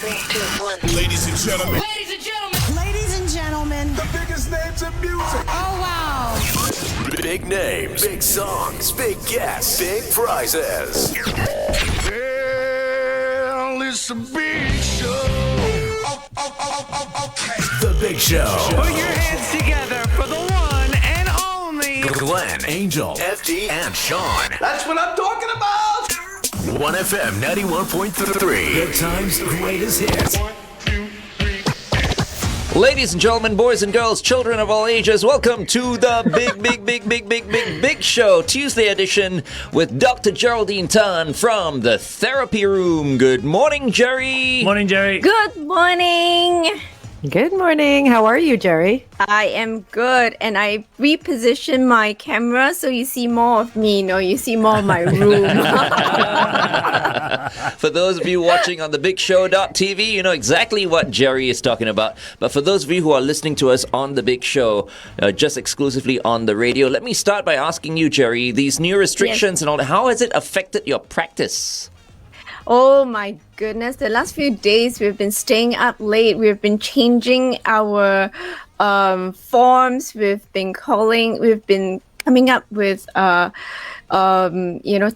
3, 2, 1. Ladies and gentlemen. Ladies and gentlemen. Ladies and gentlemen. The biggest names in music. Oh, wow. Big names, big songs, big guests, big prizes. Well, it's a big show. Okay. The Big Show. Put your hands together for the one and only Glenn, Angel, FD, and Sean. That's what I'm talking about. 1FM 91.3. Good times, greatest hits. 1, 2, 3. Ladies and gentlemen, boys and girls, children of all ages, welcome to the Big Show, Tuesday edition with Dr. Geraldine Tan from the Therapy Room. Good morning, Gerry. Morning, Gerry. Good morning. Good morning. How are you, Gerry? I am good, and I repositioned my camera so you see more of me. No, you see more of my room. For those of you watching on the bigshow.tv, you know exactly what Gerry is talking about. But for those of you who are listening to us on the Big Show, just exclusively on the radio, let me start by asking you, Gerry, these new restrictions and all that, how has it affected your practice? Oh my goodness, the last few days we've been staying up late. We've been changing our forms. We've been coming up with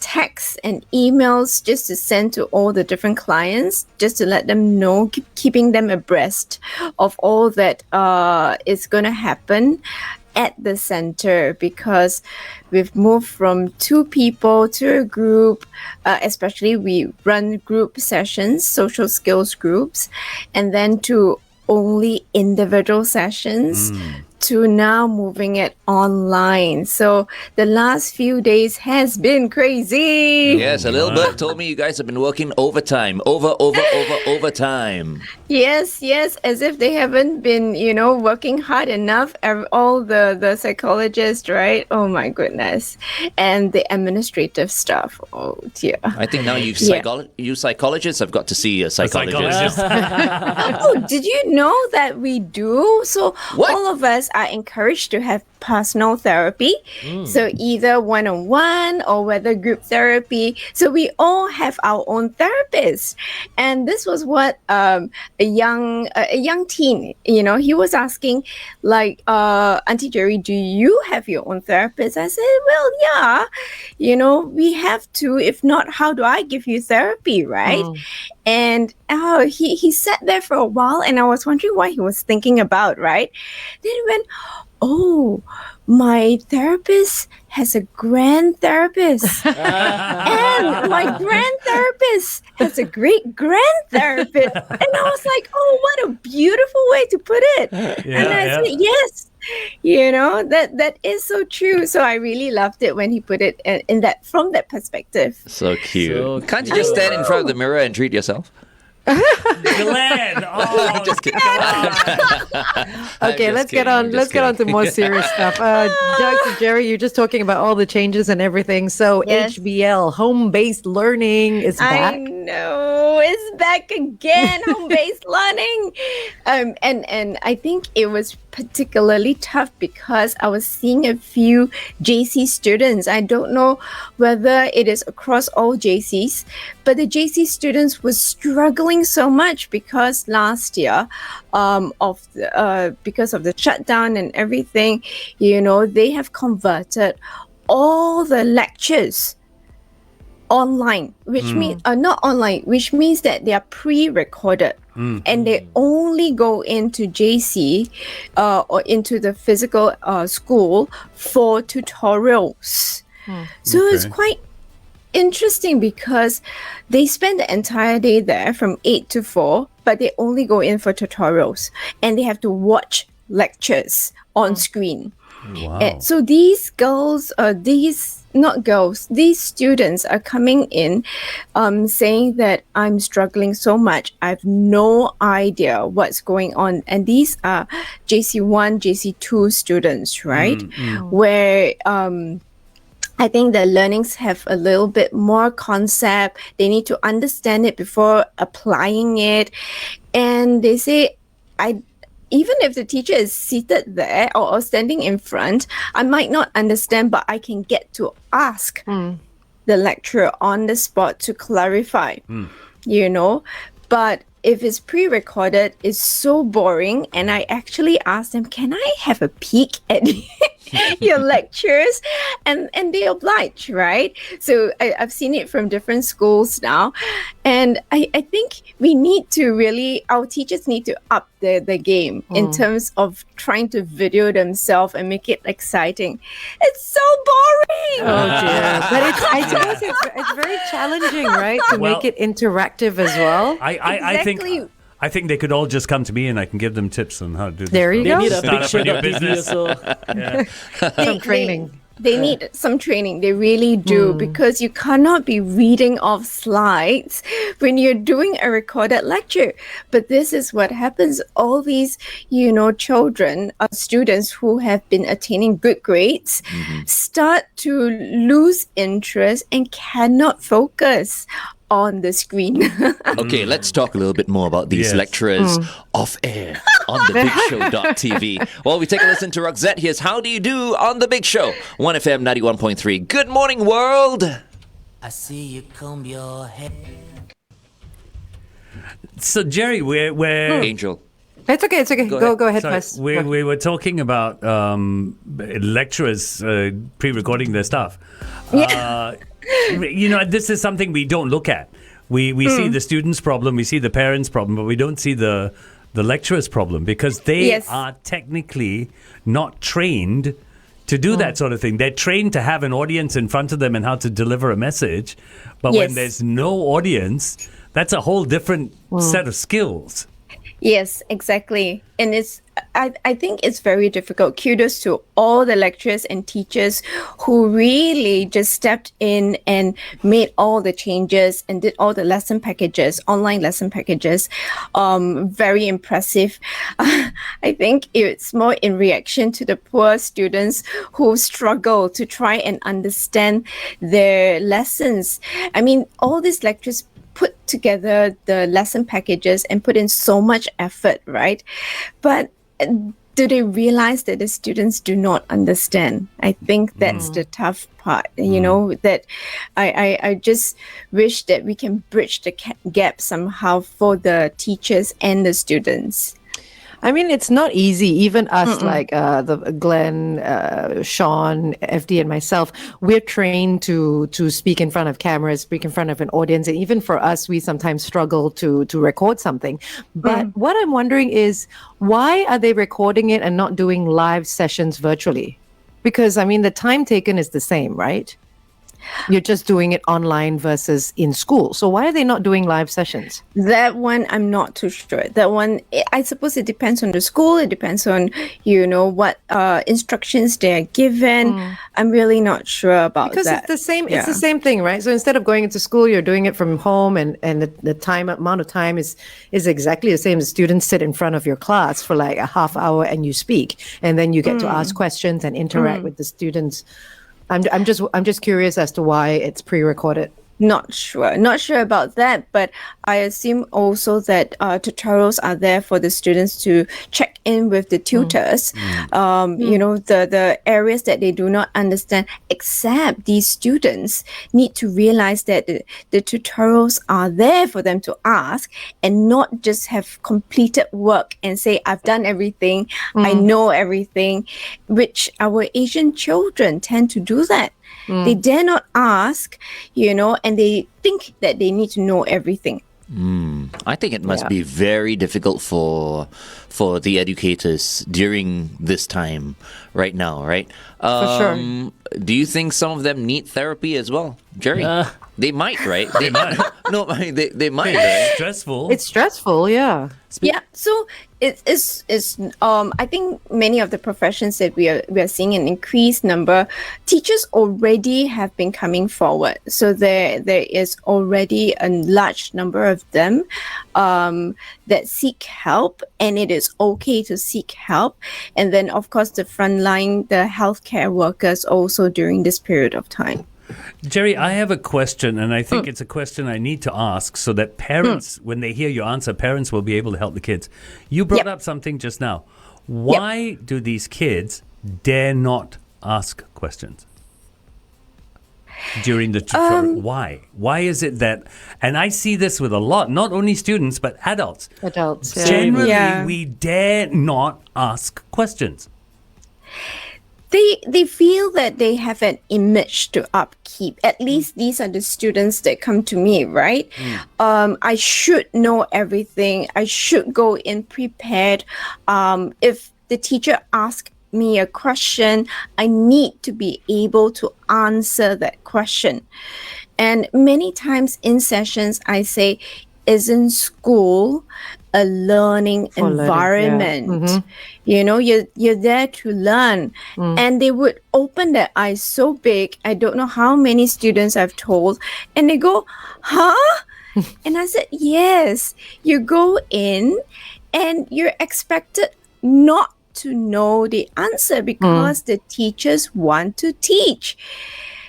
texts and emails just to send to all the different clients, just to let them know, keeping them abreast of all that is going to happen at the center, because we've moved from 2 people to a group, especially we run group sessions, social skills groups, and then to only individual sessions, to now moving it online. So the last few days has been crazy. Yes, a little bit told me you guys have been working overtime, overtime. Yes, as if they haven't been, working hard enough. All the psychologists, right? Oh my goodness. And the administrative stuff. Oh dear. I think now you psychologists have got to see a psychologist. Oh, did you know that we do? So all of us are encouraged to have personal therapy. So either one-on-one or whether group therapy. So we all have our own therapist. And this was what a young teen, he was asking, like, Auntie Gerry, do you have your own therapist? I said, well, yeah, we have to. If not, how do I give you therapy, right? And he sat there for a while, and I was wondering what he was thinking about, right? Then he went, oh, my therapist has a grand therapist. And my grand therapist has a great grand therapist. And I was like, oh, what a beautiful way to put it. And I said, yes. That is so true. So I really loved it when he put it from that perspective. So cute. Can't you just stand in front of the mirror and treat yourself? Glenn! Oh, Just kidding. Okay, let's get on to more serious stuff. Dr. Gerry, you're just talking about all the changes and everything. So Yes. HBL, home-based learning, is back. I know, it's back again, home-based learning. And I think it was particularly tough because I was seeing a few JC students. I don't know whether it is across all JCs, but the JC students were struggling so much because last year, because of the shutdown and everything, they have converted all the lectures online, which means not online, which means that they are pre-recorded. And they only go into JC or into the physical school for tutorials. So it's quite interesting because they spend the entire day there from 8 to 4, but they only go in for tutorials and they have to watch lectures on screen. Wow. And so these these students are coming in saying that I'm struggling so much. I have no idea what's going on. And these are JC1, JC2 students, right? Where I think the learnings have a little bit more concept. They need to understand it before applying it. And they say, even if the teacher is seated there or standing in front, I might not understand, but I can get to ask the lecturer on the spot to clarify, But if it's pre-recorded, it's so boring. And I actually asked them, can I have a peek at your lectures? And they oblige, right? So I've seen it from different schools now. And I think we need to really, our teachers need to up the game in terms of trying to video themselves and make it exciting. It's so boring. Oh dear. But I suppose it's very challenging, right? To make it interactive as well. Exactly. I think they could all just come to me and I can give them tips on how to do this. There you They go. need a Start picture up a new of business. also. Some training. They need some training. They really do, because you cannot be reading off slides when you're doing a recorded lecture. But this is what happens. All these, children, students who have been attaining good grades start to lose interest and cannot focus on the screen. Okay, let's talk a little bit more about these Yes. lecturers off air on thebigshow.tv. While we take a listen to Roxette, here's How Do You Do on The Big Show, 1FM 91.3. Good morning, world! I see you comb your hair. So, Gerry, we're Angel. It's okay. Go ahead, sorry, Wes. we were talking about lecturers pre-recording their stuff. This is something we don't look at. We see the students' problem, we see the parents' problem, but we don't see the lecturers' problem, because they are technically not trained to do that sort of thing. They're trained to have an audience in front of them and how to deliver a message. But when there's no audience, that's a whole different set of skills. Yes, exactly. And I think it's very difficult. Kudos to all the lecturers and teachers who really just stepped in and made all the changes and did all the lesson packages, online lesson packages. Very impressive. I think it's more in reaction to the poor students who struggle to try and understand their lessons. I mean, all these lecturers put together the lesson packages and put in so much effort, right? But do they realize that the students do not understand? I think that's the tough part, that I just wish that we can bridge the gap somehow for the teachers and the students. I mean, it's not easy. Even us, like the Glenn, Sean, FD, and myself, we're trained to speak in front of cameras, speak in front of an audience, and even for us, we sometimes struggle to record something. But what I'm wondering is, why are they recording it and not doing live sessions virtually? Because I mean, the time taken is the same, right? You're just doing it online versus in school. So why are they not doing live sessions? That one, I'm not too sure. That one, I suppose it depends on the school. It depends on, what instructions they're given. I'm really not sure about because that. it's the same. It's the same thing, right? So instead of going into school, you're doing it from home, and the amount of time is exactly the same. The students sit in front of your class for like a half hour, and you speak, and then you get to ask questions and interact with the students. I'm just curious as to why it's pre-recorded. Not sure about that, but I assume also that tutorials are there for the students to check in with the tutors. The areas that they do not understand, except these students need to realize that the tutorials are there for them to ask and not just have completed work and say, I've done everything, I know everything, which our Asian children tend to do that. They dare not ask, and they think that they need to know everything. I think it must be very difficult for the educators during this time right now, right? For sure. Do you think some of them need therapy as well, Gerry? They might, right? They might. No, I mean, they might. Right? Stressful. It's stressful, yeah. Yeah, so it's I think many of the professions that we are seeing an increased number, teachers already have been coming forward. So there is already a large number of them that seek help, and it is okay to seek help. And then of course the frontline, the healthcare workers also during this period of time. Gerry, I have a question, and I think it's a question I need to ask so that parents, when they hear your answer, parents will be able to help the kids. You brought up something just now. Why do these kids dare not ask questions? during the tutorial? Why? Why is it that? And I see this with a lot, not only students but adults. Adults. Yeah. Generally, we dare not ask questions. They feel that they have an image to upkeep. At least these are the students that come to me, right? I should know everything. I should go in prepared. If the teacher asks me a question, I need to be able to answer that question. And many times in sessions, I say, isn't school a learning environment? You're there to learn. And they would open their eyes so big. I don't know how many students I've told, and they go, huh? And I said, yes, you go in and you're expected not to know the answer because the teachers want to teach.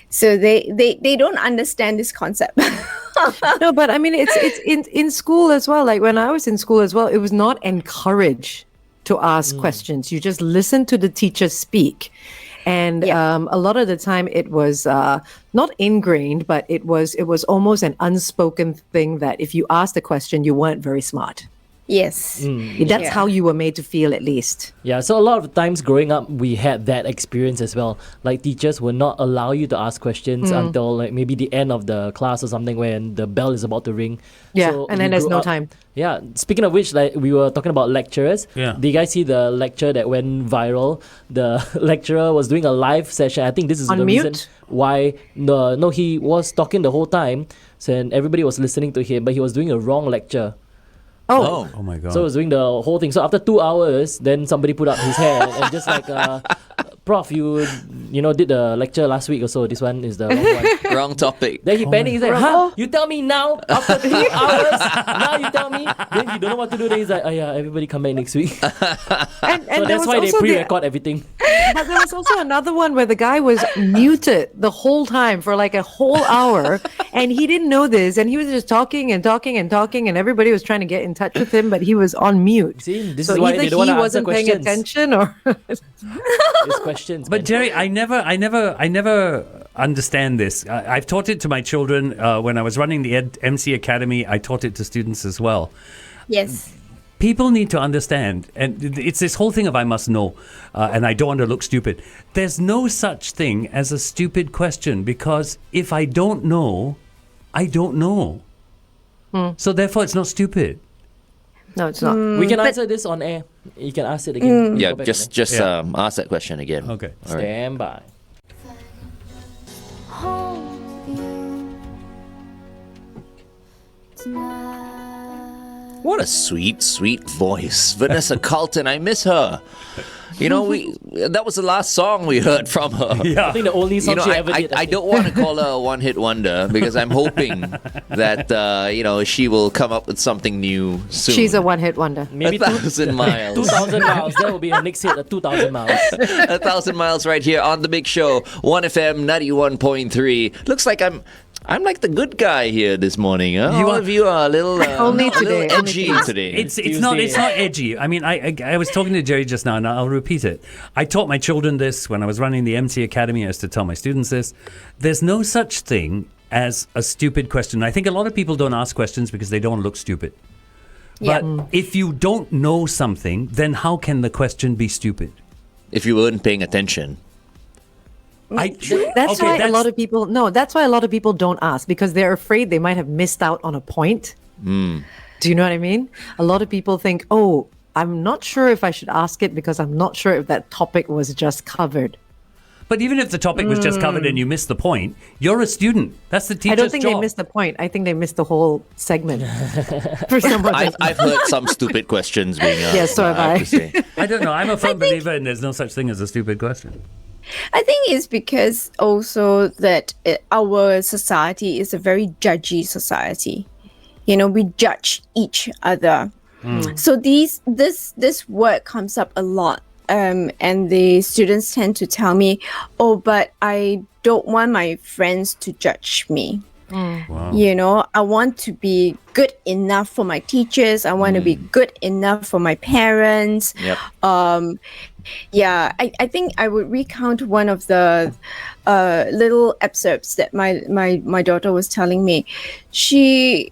So they don't understand this concept. No, but I mean, it's in school as well. Like when I was in school as well, it was not encouraged to ask questions. You just listen to the teacher speak. And a lot of the time it was not ingrained, but it was almost an unspoken thing that if you asked a question, you weren't very smart. Yes. That's how you were made to feel, at least. Yeah, so a lot of times growing up, we had that experience as well. Like teachers will not allow you to ask questions until like maybe the end of the class or something when the bell is about to ring. Yeah, so and then there's no time. Yeah, speaking of which, like we were talking about lecturers. Yeah. Did you guys see the lecture that went viral? The lecturer was doing a live session. I think this is On the mute? reason why. No, he was talking the whole time, so and everybody was listening to him, but he was doing a wrong lecture. Oh my God. So he was doing the whole thing. So after 2 hours, then somebody put up his hand and just like, Prof, you did the lecture last week or so. This one is the wrong one. Wrong topic. Then he panicked. He's like, huh? You tell me now? After 2 hours? Now you tell me? Then he don't know what to do. Then he's like, oh yeah, everybody come back next week. and So that's why they pre-record everything. But there was also another one where the guy was muted the whole time for like a whole hour, and he didn't know this, and he was just talking and talking and talking, and everybody was trying to get in touch with him, but he was on mute. See, this so is why either they don't want he to answer wasn't paying questions. attention, or It's questions. But man. Gerry, I never understand this. I've taught it to my children when I was running the MC Academy. I taught it to students as well. Yes. People need to understand, and it's this whole thing of I must know, and I don't want to look stupid. There's no such thing as a stupid question, because if I don't know, I don't know. So therefore, it's not stupid. no, it's not. We can answer this on air. You can ask it again. Yeah, Go back just ask that question again. Okay. All right. Stand by. What a sweet, sweet voice. Vanessa Carlton, I miss her. You know, that was the last song we heard from her. I think the only song she ever did. I don't want to call her a one-hit wonder because I'm hoping that, she will come up with something new soon. She's a one-hit wonder. Maybe 1,000 miles. 2,000 miles. That will be her next hit, 2,000 miles. 1,000 miles right here on The Big Show. 1FM 91.3. Looks like I'm like the good guy here this morning. Huh? All of you are a little, Only a little today, only edgy today. It's not edgy. I mean, I was talking to Gerry just now, and I'll repeat it. I taught my children this when I was running the MC Academy. I used to tell my students this. There's no such thing as a stupid question. I think a lot of people don't ask questions because they don't look stupid. But if you don't know something, then how can the question be stupid? If you weren't paying attention. That's why a lot of people don't ask, because they're afraid they might have missed out on a point. Do you know what I mean? A lot of people think, oh, I'm not sure if I should ask it because I'm not sure if that topic was just covered. But even if the topic was just covered and you missed the point, you're a student. That's the teacher's I don't think job. they missed the point. I think they missed the whole segment. For someone, I've heard some stupid questions being asked. Yes, so have I I. have to say. I don't know. I'm a firm believer in there's no such thing as a stupid question. I think it's because also that our society is a very judgy society. We judge each other. So this word comes up a lot. And the students tend to tell me, oh, but I don't want my friends to judge me. You know, I want to be good enough for my teachers. I want to be good enough for my parents. Yep. I think I would recount one of the little excerpts that my daughter was telling me. She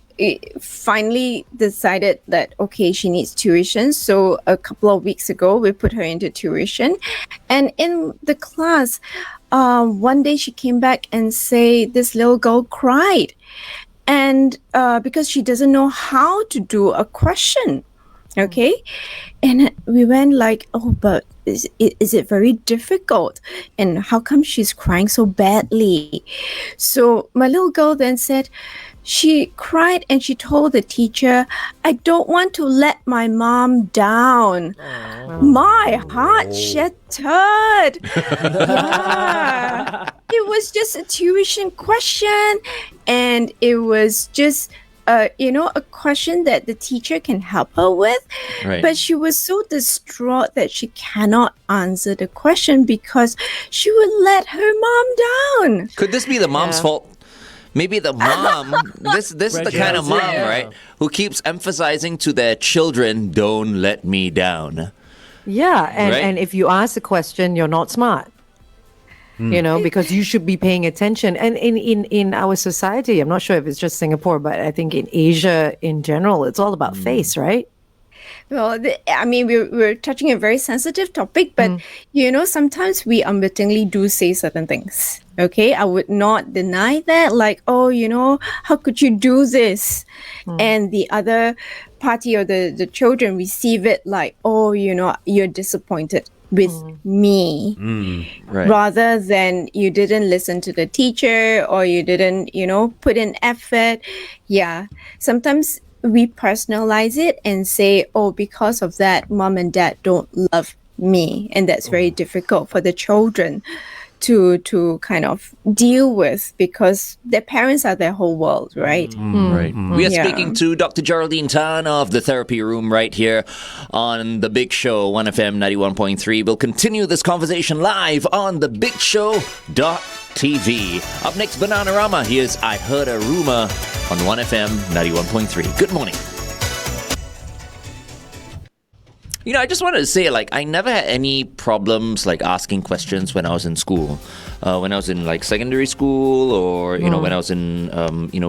finally decided that, okay, she needs tuition. So a couple of weeks ago, we put her into tuition. And in the class, one day she came back and say this little girl cried. And because she doesn't know how to do a question. Okay. And we went like, oh, but is it very difficult? And how come she's crying so badly? So my little girl then said, she cried and she told the teacher, I don't want to let my mom down. My heart shattered. Yeah. It was just a tuition question, and it was just a question that the teacher can help her with. Right. But she was so distraught that she cannot answer the question because she would let her mom down. Could this be the mom's fault? Maybe the mom, this is the kind of mom, right, who keeps emphasizing to their children, don't let me down. Yeah, and, Right? and if you ask a question, you're not smart. You know, because you should be paying attention. And in our society, I'm not sure if it's just Singapore, but I think in Asia in general, it's all about face, right? Well, we're touching a very sensitive topic, but you know, sometimes we unwittingly do say certain things. Okay, I would not deny that. Like, oh, you know, how could you do this? And the other party or the children receive it like, oh, you know, you're disappointed with me, Right. rather than you didn't listen to the teacher or you didn't, you know, put in effort. Yeah, sometimes we personalize it and say, oh, because of that, mom and dad don't love me. And that's very difficult for the children to kind of deal with because their parents are their whole world, right? Right. We are Yeah. speaking to Dr. Geraldine Tan of the Therapy Room right here on The Big Show, 1FM 91.3. We'll continue this conversation live on thebigshow.tv. Up next, Bananarama. Here's I Heard a Rumor on 1FM 91.3. Good morning. You know, I just wanted to say, like, I never had any problems, like, asking questions when I was in school. When I was in, like, secondary school or, you know, when I was in,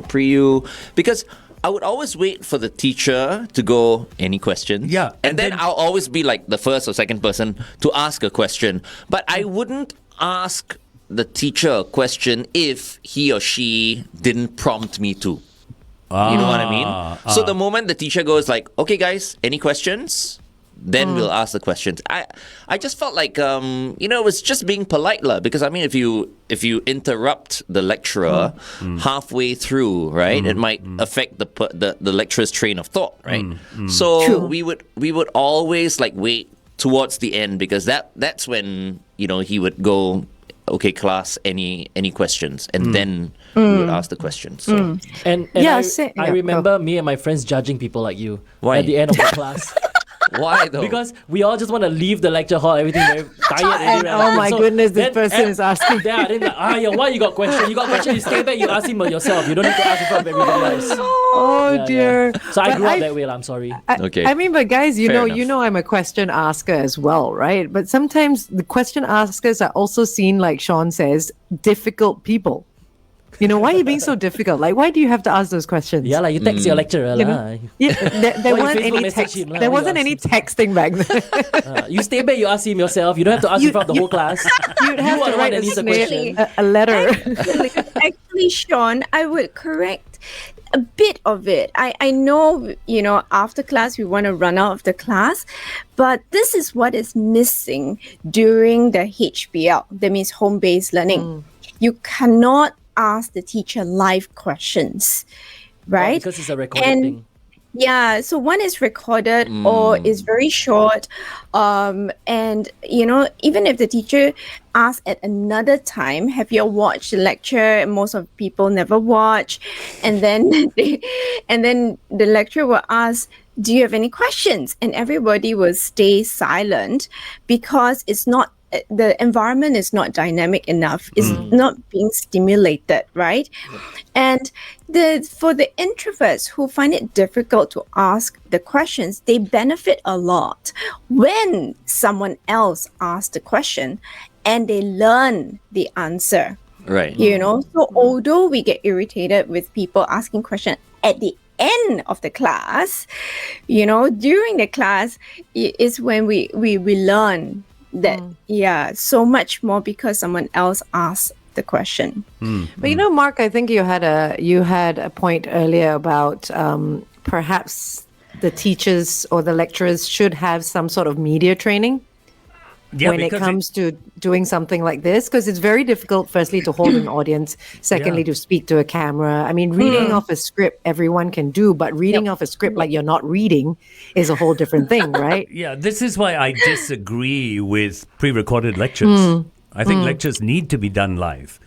pre-U. Because I would always wait for the teacher to go, any questions? Yeah. And then I'll always be, like, the first or second person to ask a question. But I wouldn't ask the teacher a question if he or she didn't prompt me to. You know what I mean? So the moment the teacher goes, like, okay, guys, any questions? Then we'll ask the questions. I just felt like it was just being polite lah. Because I mean, if you interrupt the lecturer halfway through, right, it might affect the lecturer's train of thought, right? So we would always like wait towards the end because that's when he would go, okay, class, any questions, and then we would ask the questions. So. And I remember me and my friends judging people like you at the end of the class. Why though? Because we all just want to leave the lecture hall, everything very tired. And oh my goodness, this person is asking. Yeah, then why you got question? You got question, you stay back, you ask him yourself. You don't need to ask in front of everybody else. Oh dear. So I grew up that way, I'm sorry. Okay. I mean, but guys, you Fair know enough. I'm a question asker as well, right? But sometimes the question askers are also seen, like Sean says, difficult people. Why are you being so difficult? Like, why do you have to ask those questions? Yeah, like you text your lecturer. lah. There Or you weren't Facebook any message him lah, there you wasn't ask any him. texting back then. You stay back, you ask him yourself. You don't have to ask in front of the whole class. You'd have are to the write one that a, needs a snail- question. a letter. Actually, Sean, I would correct a bit of it. I know, after class, we want to run out of the class, but this is what is missing during the HBL. That means home-based learning. You cannot ask the teacher live questions, right? Because it's a recorded thing. Yeah, so one is recorded or is very short. And, even if the teacher asks at another time, have you watched the lecture? Most of people never watch. And then, the lecturer will ask, do you have any questions? And everybody will stay silent because it's not the environment is not dynamic enough. It's not being stimulated, right? And for the introverts who find it difficult to ask the questions, they benefit a lot when someone else asks the question and they learn the answer. Right. So although we get irritated with people asking questions at the end of the class, during the class is when we learn that so much more because someone else asked the question. But Mark, I think you had a point earlier about perhaps the teachers or the lecturers should have some sort of media training when it comes to doing something like this, because it's very difficult, firstly, to hold an audience, secondly, to speak to a camera. I mean, reading off a script, everyone can do, but reading off a script like you're not reading is a whole different thing, right? Yeah, this is why I disagree with pre-recorded lectures. I think lectures need to be done live.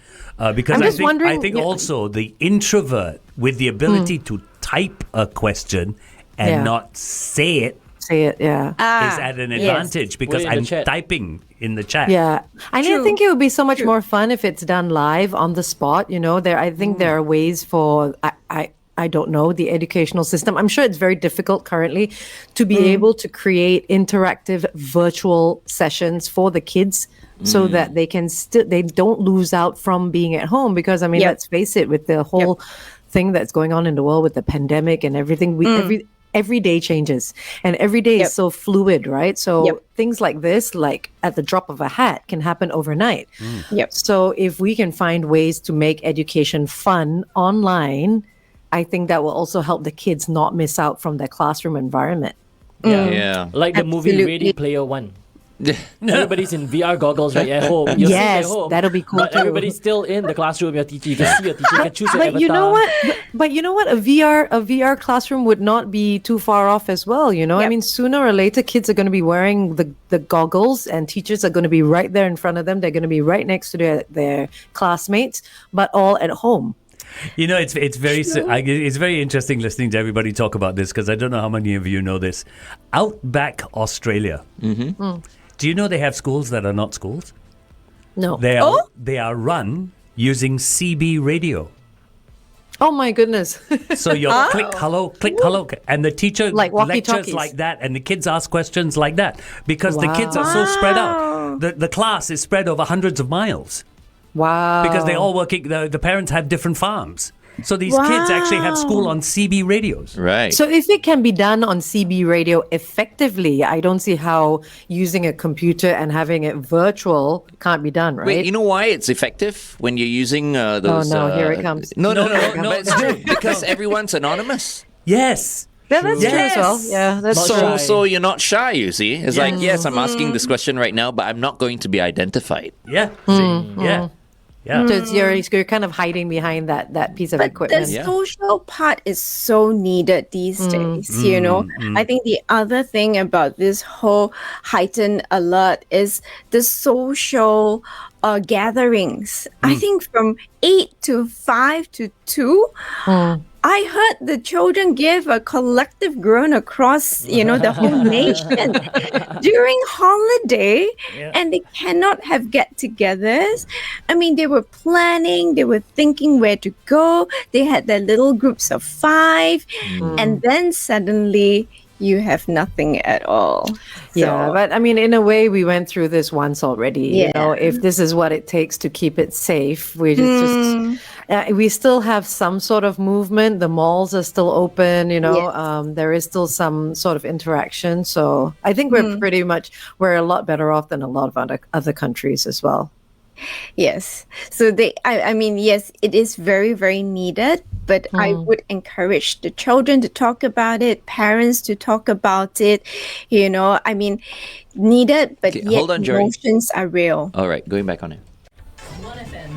Because I think also the introvert with the ability to type a question and not say it, is at an advantage because I'm typing in the chat. Yeah. I think it would be so much more fun if it's done live on the spot. I think there are ways for, I don't know, the educational system. I'm sure it's very difficult currently to be able to create interactive virtual sessions for the kids so that they can they don't lose out from being at home, because let's face it, with the whole thing that's going on in the world with the pandemic and everything, every day changes and every day is so fluid, right? So things like this, like at the drop of a hat, can happen overnight. So if we can find ways to make education fun online, I think that will also help the kids not miss out from their classroom environment. Like the movie Ready Player One. Everybody's in VR goggles right at home. You're yes, at home, that'll be cool but too. everybody's still in the classroom. Your teacher, you can see your teacher, you can choose your avatar. You know what? But you know what? A VR classroom would not be too far off as well. I mean, sooner or later, kids are going to be wearing the goggles, and teachers are going to be right there in front of them. They're going to be right next to their classmates, but all at home. It's very interesting listening to everybody talk about this, because I don't know how many of you know this. Outback Australia. Do you know they have schools that are not schools? No. They are run using CB radio. Oh my goodness. So you're click hello, and the teacher like lectures like that, and the kids ask questions like that, because the kids are so spread out. The class is spread over hundreds of miles. Wow. Because they all working, the parents have different farms. So these kids actually have school on CB radios. Right. So if it can be done on CB radio effectively, I don't see how using a computer and having it virtual can't be done, right? Wait, you know why it's effective when you're using those... Oh no, here it comes. No, but it's true, because everyone's anonymous. Yes. Yeah, that's true as well. Yeah, that's true. So you're not shy, you see. It's like, yes, I'm asking this question right now, but I'm not going to be identified. Yeah. Yeah. So you're kind of hiding behind that piece of equipment. The social part is so needed these days, I think the other thing about this whole heightened alert is the social gatherings. I think from 8 to 5 to 2, I heard the children give a collective groan across, the whole nation during holiday, and they cannot have get-togethers. I mean, they were planning, they were thinking where to go. They had their little groups of 5, and then suddenly you have nothing at all. Yeah, but I mean, in a way, we went through this once already. If this is what it takes to keep it safe, we we still have some sort of movement. The malls are still open. There is still some sort of interaction. So I think we're a lot better off than a lot of other countries as well. Yes. So I mean, yes, it is very, very needed, but I would encourage the children to talk about it, parents to talk about it, I mean, needed, but yet hold on, Gerry. emotions are real. All right, going back on it.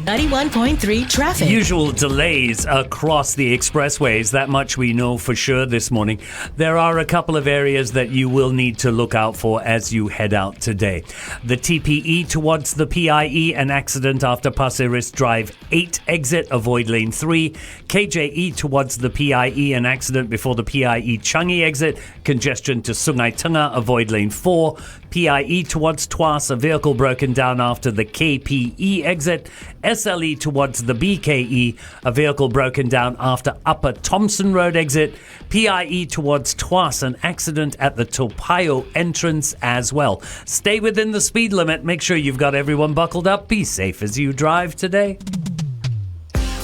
91.3 traffic. Usual delays across the expressways. That much we know for sure this morning. There are a couple of areas that you will need to look out for as you head out today. The TPE towards the PIE, an accident after Pasir Ris Drive 8 exit, avoid lane 3. KJE towards the PIE, an accident before the PIE Changi exit, congestion to Sungai Tengah, avoid lane 4. PIE towards Tuas, a vehicle broken down after the KPE exit. SLE towards the BKE, a vehicle broken down after Upper Thompson Road exit. PIE towards Tuas, an accident at the Topayo entrance as well. Stay within the speed limit. Make sure you've got everyone buckled up. Be safe as you drive today.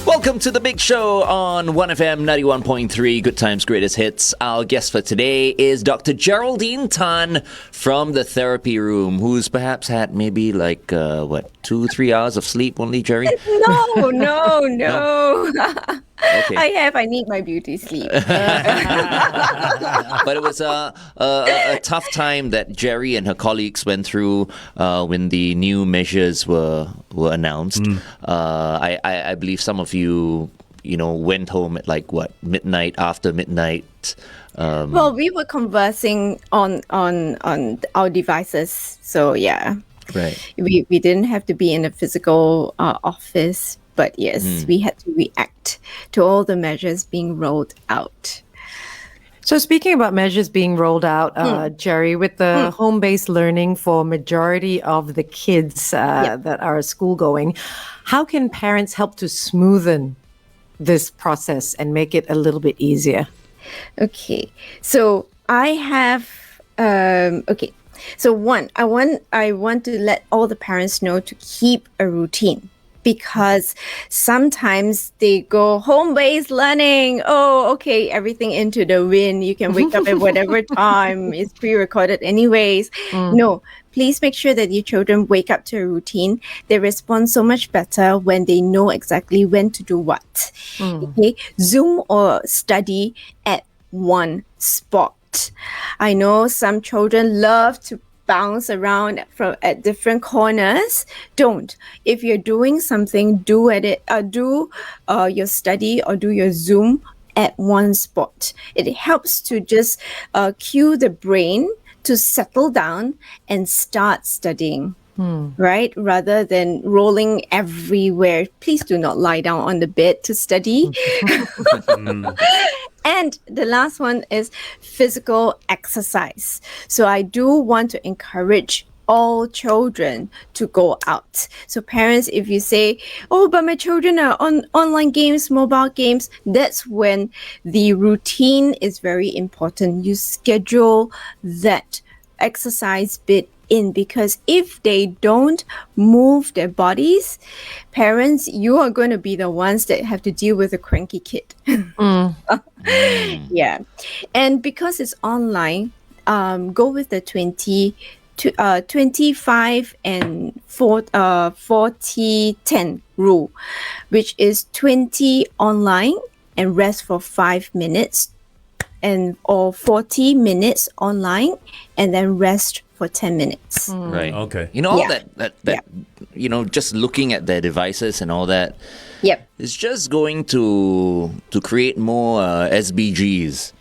Welcome to the Big Show on 1FM 91.3, Good Times, Greatest Hits. Our guest for today is Dr. Geraldine Tan from the therapy room, who's perhaps had maybe 2-3 hours of sleep only, Gerry? No. Okay. I need my beauty sleep. But it was a tough time that Gerry and her colleagues went through when the new measures were announced. I believe some of you went home at midnight, after midnight. Well, we were conversing on our devices, so yeah. Right. We didn't have to be in a physical office. But yes, we had to react to all the measures being rolled out. So speaking about measures being rolled out, Gerry, with the home-based learning for majority of the kids that are school going, how can parents help to smoothen this process and make it a little bit easier? Okay, so I have So one, I want to let all the parents know to keep a routine. Because sometimes they go home-based learning. Oh, okay, everything into the wind. You can wake up at whatever time. It's pre-recorded anyways. No, please make sure that your children wake up to a routine. They respond so much better when they know exactly when to do what. Okay, Zoom or study at one spot. I know some children love to bounce around at different corners. Don't. If you're doing something, do your study or do your Zoom at one spot. It helps to just cue the brain to settle down and start studying. Right? Rather than rolling everywhere. Please do not lie down on the bed to study. And the last one is physical exercise. So I do want to encourage all children to go out. So parents, if you say, oh, but my children are on online games, mobile games, that's when the routine is very important. You schedule that exercise bit in, because if they don't move their bodies, parents, you are going to be the ones that have to deal with a cranky kid. Yeah. And because it's online, go with the 25 and 40-10 rule, which is 20 online and rest for 5 minutes, or 40 minutes online and then rest for 10 minutes. Right. Okay. All that just looking at their devices and all that. Yep. It's just going to create more SBGs.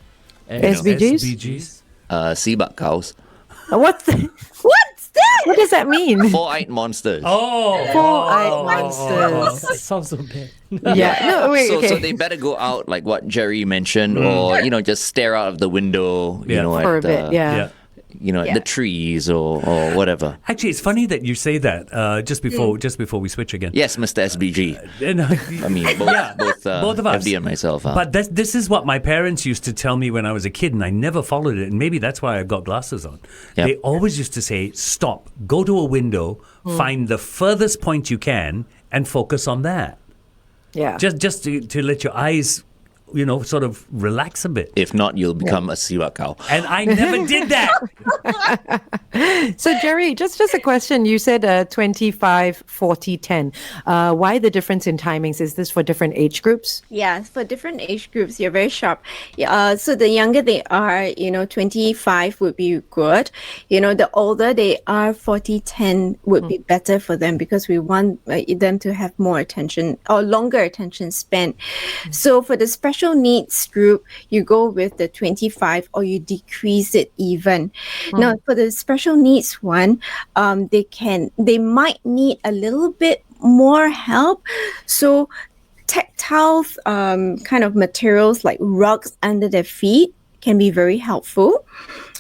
SBGs? Seabak cows. What's that? What does that mean? Four-eyed monsters. Four-eyed monsters. Sounds so bad. Yeah. No, wait, okay. So they better go out like what Gerry mentioned, or just stare out of the window. For a bit. Yeah. At the trees or whatever. Actually, it's funny that you say that just before we switch again. Yes, Mr. SBG. I mean, both of us. FD and myself. But this is what my parents used to tell me when I was a kid, and I never followed it. And maybe that's why I've got glasses on. Yep. They always used to say, stop, go to a window, find the furthest point you can, and focus on that. Yeah. Just to let your eyes sort of relax a bit. If not, you'll become a Siwa cow. And I never did that. So, Gerry, just a question. You said 25, 40, 10. Why the difference in timings? Is this for different age groups? Yeah, for different age groups, you're very sharp. So the younger they are, 25 would be good. The older they are, 40, 10 would be better for them, because we want them to have more attention or longer attention span. So for the special needs group, you go with the 25 or you decrease it even. Now, for the special needs one, they might need a little bit more help. So tactile kind of materials like rugs under their feet can be very helpful.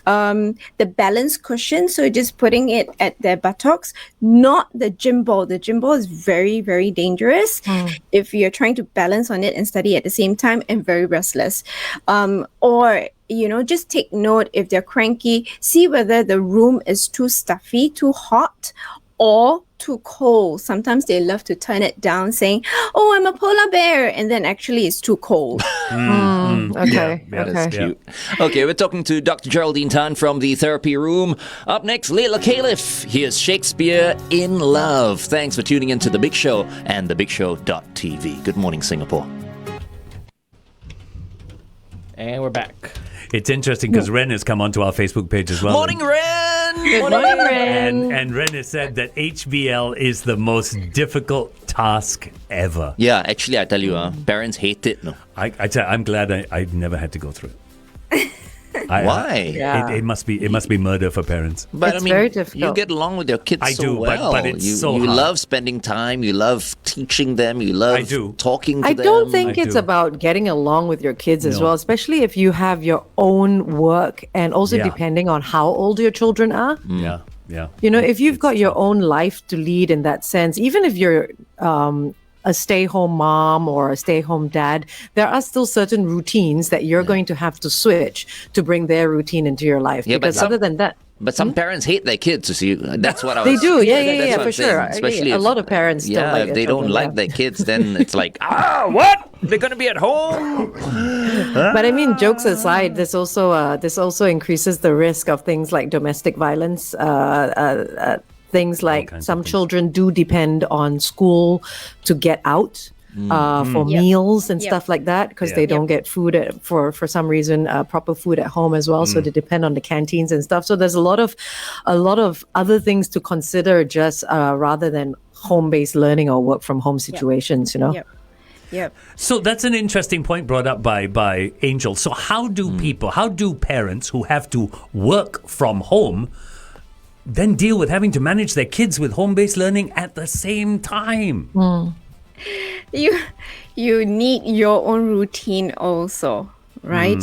the balance cushion. So just putting it at their buttocks, not the gym ball. The gym ball is very, very dangerous if you're trying to balance on it and study at the same time, and very restless. Or just take note if they're cranky, see whether the room is too stuffy, too hot, or too cold. Sometimes they love to turn it down saying, "Oh, I'm a polar bear," and then actually it's too cold. Okay. That's cute. Okay, we're talking to Dr. Geraldine Tan from the therapy room. Up next, Layla Caliph. Here's Shakespeare in Love. Thanks for tuning in to The Big Show and thebigshow.tv. Good morning, Singapore. And we're back. It's interesting because Ren has come onto our Facebook page as well. Morning, Ren! Good morning, Ren. And Ren has said that HBL is the most difficult task ever. Yeah, actually, I tell you, parents hate it. No, I'm glad I never had to go through it. Why? It must be murder for parents. But It's very difficult. you get along with your kids I so do, well. but it's you, so you hard. love spending time. You love teaching them. You love I do. talking to I them. don't think I it's do. about getting along with your kids as No. well, especially if you have your own work, and also Yeah. depending on how old your children are. Yeah. If you've got your own life to lead in that sense, even if you're a stay-home mom or a stay-home dad, there are still certain routines that you're going to have to switch to bring their routine into your life. Yeah, but because other than that, But some parents hate their kids. You see, that's what I was. they do. Yeah, that's what for I'm saying. sure. Especially A if- lot of parents don't like if their they don't children, like yeah. their kids, then it's like, what? They're gonna be at home. But I mean, jokes aside, this also increases the risk of things like domestic violence. Things like kinds of some things. children do depend on school to get out. For meals and stuff like that, because they don't get food for some reason, proper food at home as well. So they depend on the canteens and stuff. So there's a lot of other things to consider, just rather than home-based learning or work from home situations. Yep. So that's an interesting point brought up by Angel. So how do parents who have to work from home then deal with having to manage their kids with home-based learning at the same time? You need your own routine also, right?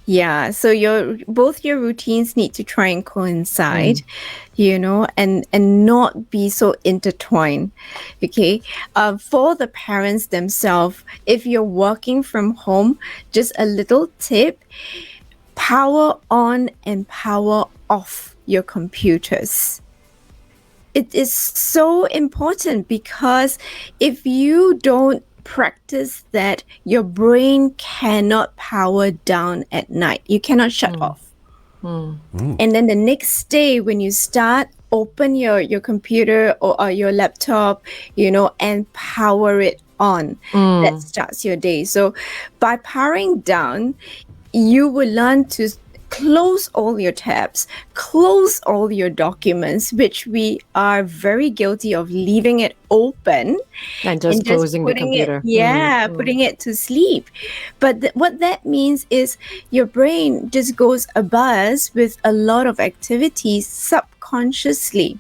Yeah, so both your routines need to try and coincide, and not be so intertwined. Okay, for the parents themselves, if you're working from home, just a little tip: power on and power off your computers. It is so important, because if you don't practice that, your brain cannot power down at night. You cannot shut off. And then the next day when you start, open your computer or your laptop, and power it on. That starts your day. So by powering down, you will learn to close all your tabs, close all your documents, which we are very guilty of leaving it open And just closing the computer. Putting it to sleep. But what that means is your brain just goes abuzz with a lot of activities subconsciously.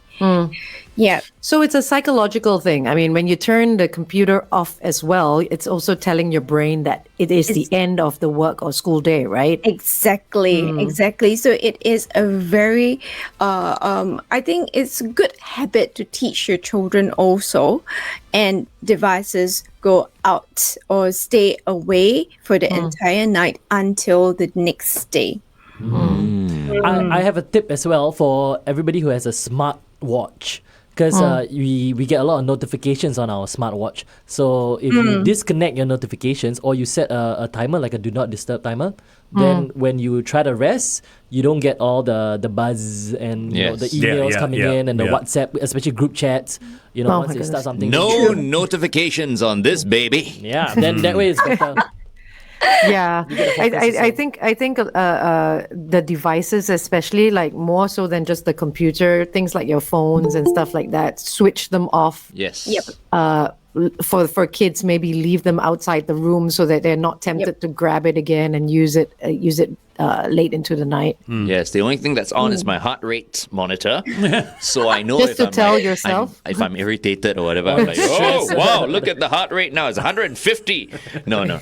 Yeah. So it's a psychological thing. I mean, when you turn the computer off as well, it's also telling your brain that it is the end of the work or school day, right? Exactly. So it is a very, I think it's a good habit to teach your children also, and devices go out or stay away for the entire night until the next day. I have a tip as well for everybody who has a smart watch, because we get a lot of notifications on our smartwatch. So if you disconnect your notifications, or you set a timer, like a do not disturb timer, then when you try to rest, you don't get all the buzz and the emails coming in, and the WhatsApp, especially group chats. Once they start something. No notifications on this baby. Yeah, then that way it's better. Yeah, I think the devices, especially, like more so than just the computer, things like your phones and stuff like that, switch them off. Yes. Yep. for kids, maybe leave them outside the room so that they're not tempted to grab it again and use it late into the night. Yes, the only thing that's on is my heart rate monitor, so I know Just if to I'm tell like, yourself. if I'm irritated or whatever. I'm like, oh wow, look at the heart rate now; it's 150. No.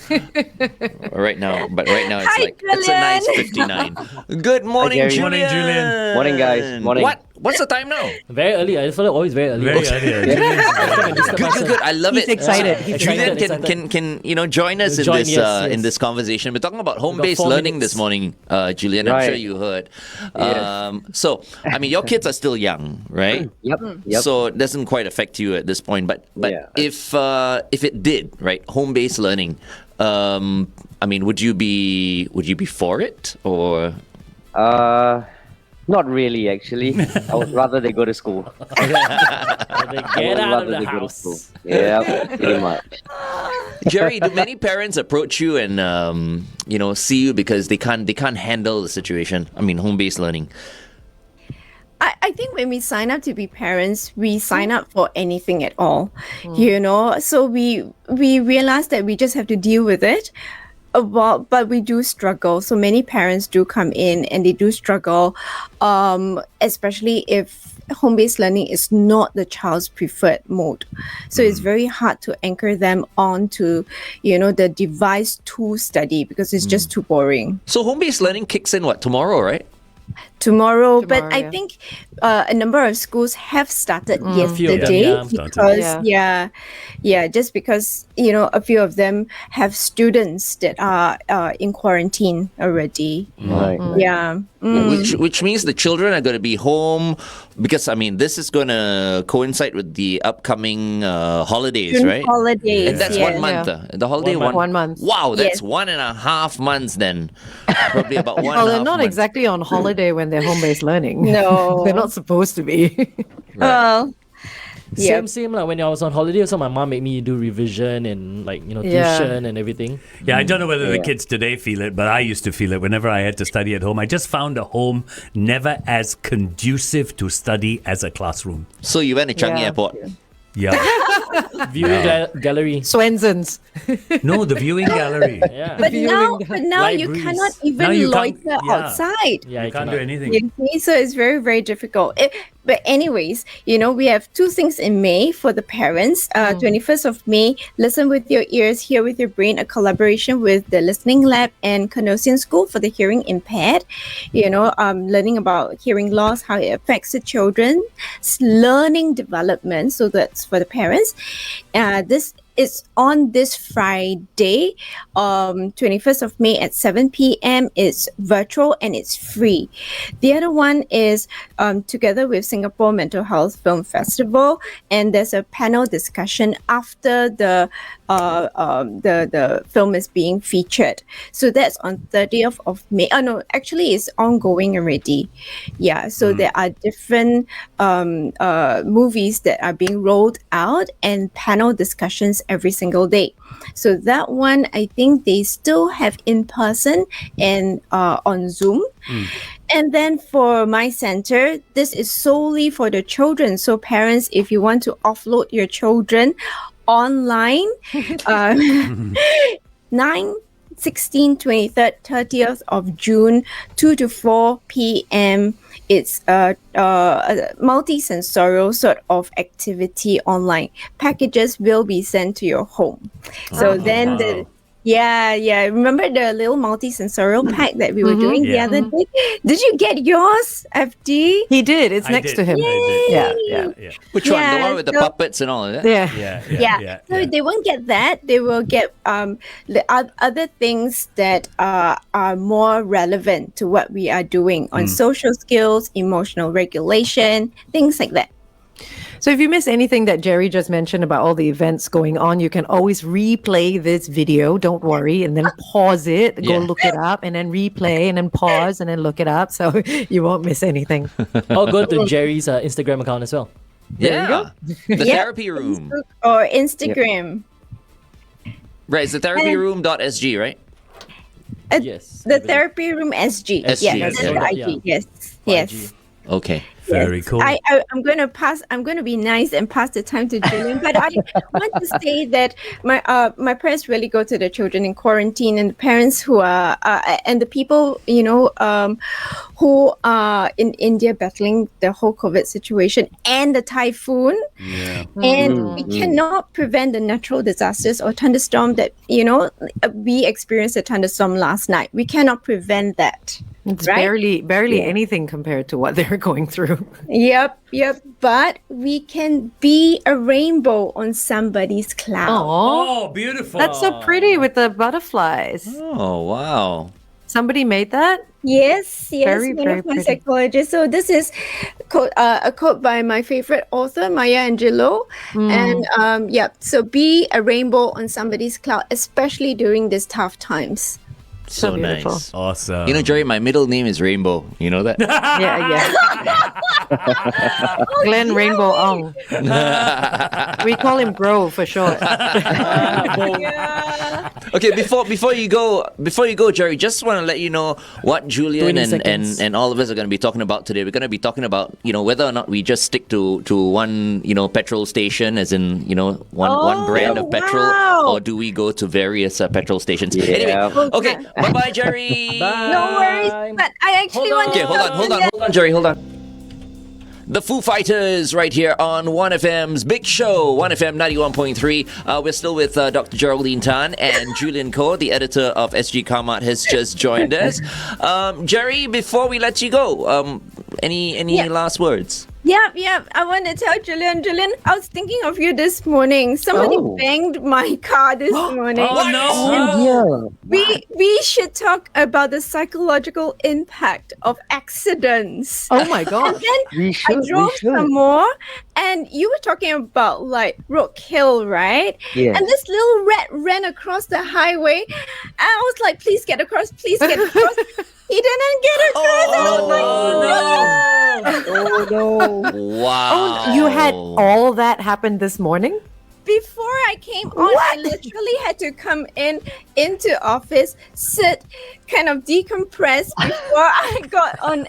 Right now it's Hi, like it's a nice Julian. 59. Good morning, Gerry. Julian. Morning, Julian. Morning, guys. Morning. What's the time now? Very early. I feel like always very early. Very early. Good. I love He's it. excited. He's Julian excited. can join us in Join, this yes. in this conversation. We're talking about home-based 4 learning minutes. this morning, Julian. I'm Right. sure you heard. Yes. So, I mean, your kids are still young, right? Yep. So it doesn't quite affect you at this point. But Yeah. if it did, right, home-based learning, I mean, would you be for it or? Not really, actually. I would rather they go to school. Get out of the they go to house. school. Yeah, pretty much. Gerry, do many parents approach you and see you because they can't handle the situation? I mean, home-based learning. I think when we sign up to be parents, we sign up for anything at all, so we realize that we just have to deal with it. But we do struggle. So many parents do come in and they do struggle, especially if home-based learning is not the child's preferred mode. So it's very hard to anchor them onto, the device to study because it's just too boring. So home-based learning kicks in tomorrow, right? Tomorrow, but Tomorrow, I yeah. think a number of schools have started few of them, yesterday yeah. because just because a few of them have students that are in quarantine already. Right. Yeah. Which means the children are going to be home because, I mean, this is going to coincide with the upcoming holidays, June right? holidays. And that's yes. 1 month. The holiday 1 month. Wow, that's Yes. 1.5 months then. Probably about 1.5 Well, they're not months. exactly on holiday when they're home-based learning. No. They're not supposed to be. Well, Same. Like when I was on holiday, also my mom made me do revision and Yeah. tuition and everything. Yeah, I don't know whether the kids today feel it, but I used to feel it whenever I had to study at home. I just found a home never as conducive to study as a classroom. So you went to Changi Yeah. Airport. Yeah. Viewing gallery. Swenson's. No, the viewing gallery. Yeah. but Viewing now you libraries. cannot Now even you can't- loiter yeah. outside. Yeah, You can't do anything. You see, so it's very, very difficult. But anyways, we have two things in May for the parents. 21st of May, Listen with Your Ears, Hear with Your Brain, a collaboration with the Listening Lab and Canossian School for the hearing impaired. Learning about hearing loss, how it affects the children's learning development. So that's for the parents. This is on this Friday, 21st of May at 7 p.m. It's virtual and it's free. The other one is together with Singapore Mental Health Film Festival, and there's a panel discussion after the film is being featured. So that's on 30th of May. Oh no, actually it's ongoing already. Yeah, so there are different movies that are being rolled out and panel discussions every single day. So that one, I think they still have in person and on Zoom. And then for my center, this is solely for the children. So parents, if you want to offload your children online, 9, 16, 23rd, 30th of June, 2 to 4 p.m. It's a multi-sensorial sort of activity online. Packages will be sent to your home. So then wow. Remember the little multi-sensorial pack that we were doing the Yeah. other day? Did you get yours, FD? He did. It's I next did. to him. I did. Yeah. Which one? The Yeah, one with the so- puppets and all, is it? Yeah. Yeah. So they won't get that. They will get the other things that are more relevant to what we are doing on social skills, emotional regulation, things like that. So if you miss anything that Gerry just mentioned about all the events going on, you can always replay this video. Don't worry. And then pause it, go Yeah. look it up, and then replay, and then pause, and then look it up. So you won't miss anything. Or go to Jerry's Instagram account as well. Yeah. The Yeah. therapy room. Or Instagram. Right, it's the therapyroom.sg, right? Yes. The therapy room SG. SG, Yeah, that's yeah. the IG. Yeah. Yes. Yes. Okay. Very cool. I'm going to be nice and pass the time to Julian, but I want to say that my prayers really go to the children in quarantine and the parents who are and the people, who are in India battling the whole COVID situation and the typhoon. Yeah. And we cannot prevent the natural disasters or thunderstorm that, we experienced a thunderstorm last night. We cannot prevent that. It's right? barely anything compared to what they're going through. Yep. But we can be a rainbow on somebody's cloud. Oh, beautiful. That's so pretty with the butterflies. Oh, wow. Somebody made that? Yes, Very, one very of my pretty. psychologists. So this is a quote by my favorite author, Maya Angelou. And so be a rainbow on somebody's cloud, especially during these tough times. So beautiful. nice. Awesome. Jerry, my middle name is Rainbow. You know that? Yeah. Glenn Rainbow Ong. We call him Bro for short. Okay, before you go, Gerry, just want to let you know what Julian 20 seconds. and all of us are going to be talking about today. We're going to be talking about whether or not we just stick to one petrol station, as in one brand of petrol, wow. or do we go to various petrol stations? Yeah. Anyway, okay, bye, Gerry. No worries. But I actually want to Okay, hold on, Gerry, hold on. The Foo Fighters right here on OneFM's Big Show, OneFM 91.3. We're still with Dr. Geraldine Tan, and Julian Kho, the editor of sgCarMart, has just joined us. Gerry, before we let you go, any last words? Yep. I want to tell Julian, I was thinking of you this morning. Somebody banged my car this morning. Oh, no. We should talk about the psychological impact of accidents. Oh my God. And then We I drove should. some more, and you were talking about like Roadkill, right? Yes. And this little rat ran across the highway, and I was like, "Please get across! Please get across!" He didn't get across, and I was like, Oh no. Wow. Oh, you had all that happen this morning? Before I came on, I literally had to come into office, sit, kind of decompress before I got on air.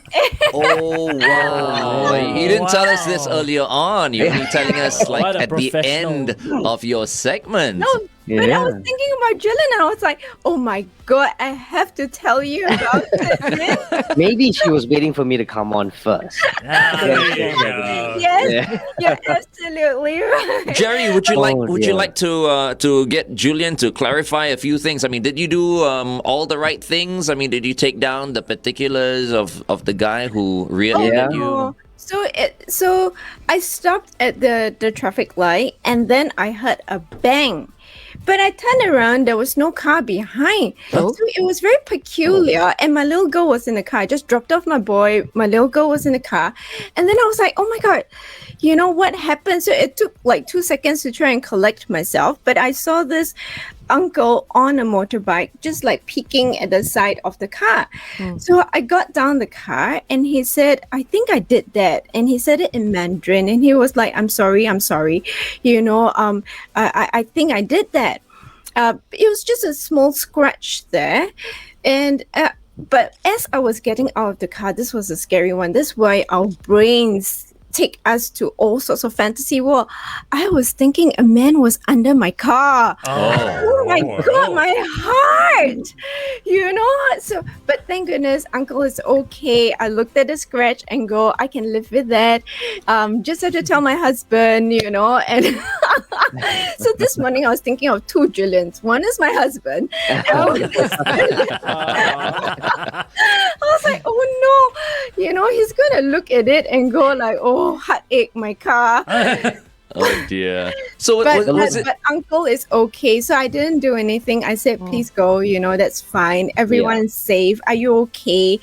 Oh, wow. You didn't tell us this earlier on. You're only telling us What a at the professional. end of your segment. No, but I was thinking about Julian, and I was like, oh my God, I have to tell you about it. Maybe she was waiting for me to come on first. Yes, you're absolutely right. Gerry, would you dear. like to get Julian to clarify a few things? I mean, did you do all the right things? I mean, did you take down the particulars of the guy who rear-ended you? Oh, so I stopped at the traffic light, and then I heard a bang. But I turned around, there was no car behind. So it was very peculiar. And my little girl was in the car. I just dropped off my boy. My little girl was in the car. And then I was like, oh my God, what happened? So it took like 2 seconds to try and collect myself. But I saw this uncle on a motorbike just like peeking at the side of the car. So I got down the car, and he said, I think I did that. And he said it in Mandarin, and he was like, I'm sorry. I think I did that. It was just a small scratch there. And but as I was getting out of the car, this was a scary one. This is why our brains take us to all sorts of fantasy world. I was thinking a man was under my car. Oh my God, my heart. So, but thank goodness Uncle is okay. I looked at the scratch and go, I can live with that. Just have to tell my husband, and so this morning I was thinking of two Julians. One is my husband. And one is I was like, oh no, he's gonna look at it and go like, oh, heartache, my car. Oh dear. So But was it? Uncle is okay, so I didn't do anything. I said, please go, that's fine. Everyone's safe. Are you okay?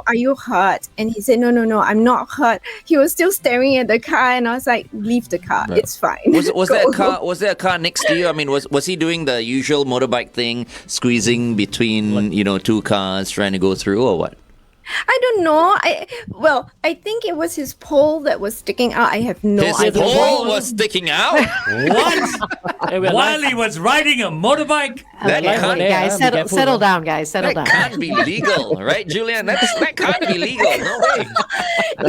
Are you hurt? And he said, no, I'm not hurt. He was still staring at the car, and I was like, leave the car. It's fine. Was there a car next to you? I mean, was he doing the usual motorbike thing, squeezing between two cars, trying to go through, or what? I don't know. I think it was his pole that was sticking out. I have no His idea. pole was sticking out? What? While he was riding a motorbike? That Okay, can't, guys, settle down, guys. Settle that down. can't be legal, right, Julian? That can't be legal. No way.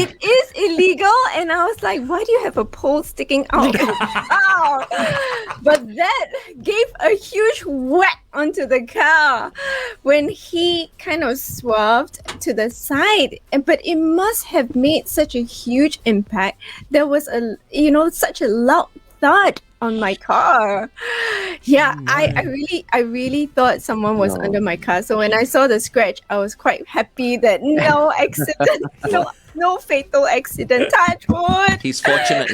It is illegal, and I was like, "Why do you have a pole sticking out?" Ow! But that gave a huge whack onto the car when he kind of swerved to the side. But it must have made such a huge impact. There was such a loud thud on my car. Yeah, I really thought someone was under my car. So when I saw the scratch, I was quite happy that no accident, no fatal accident. Touch wood. He's fortunate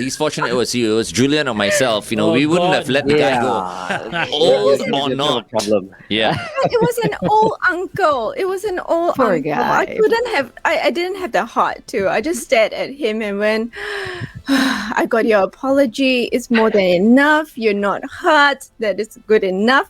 it was you. It was Julian or myself. We wouldn't have let the guy go. Old or not. Problem. Yeah. It was an old uncle. It was an old Poor uncle. guy. I didn't have the heart to. I just stared at him and went, I got your apology. It's more than enough. You're not hurt. That is good enough.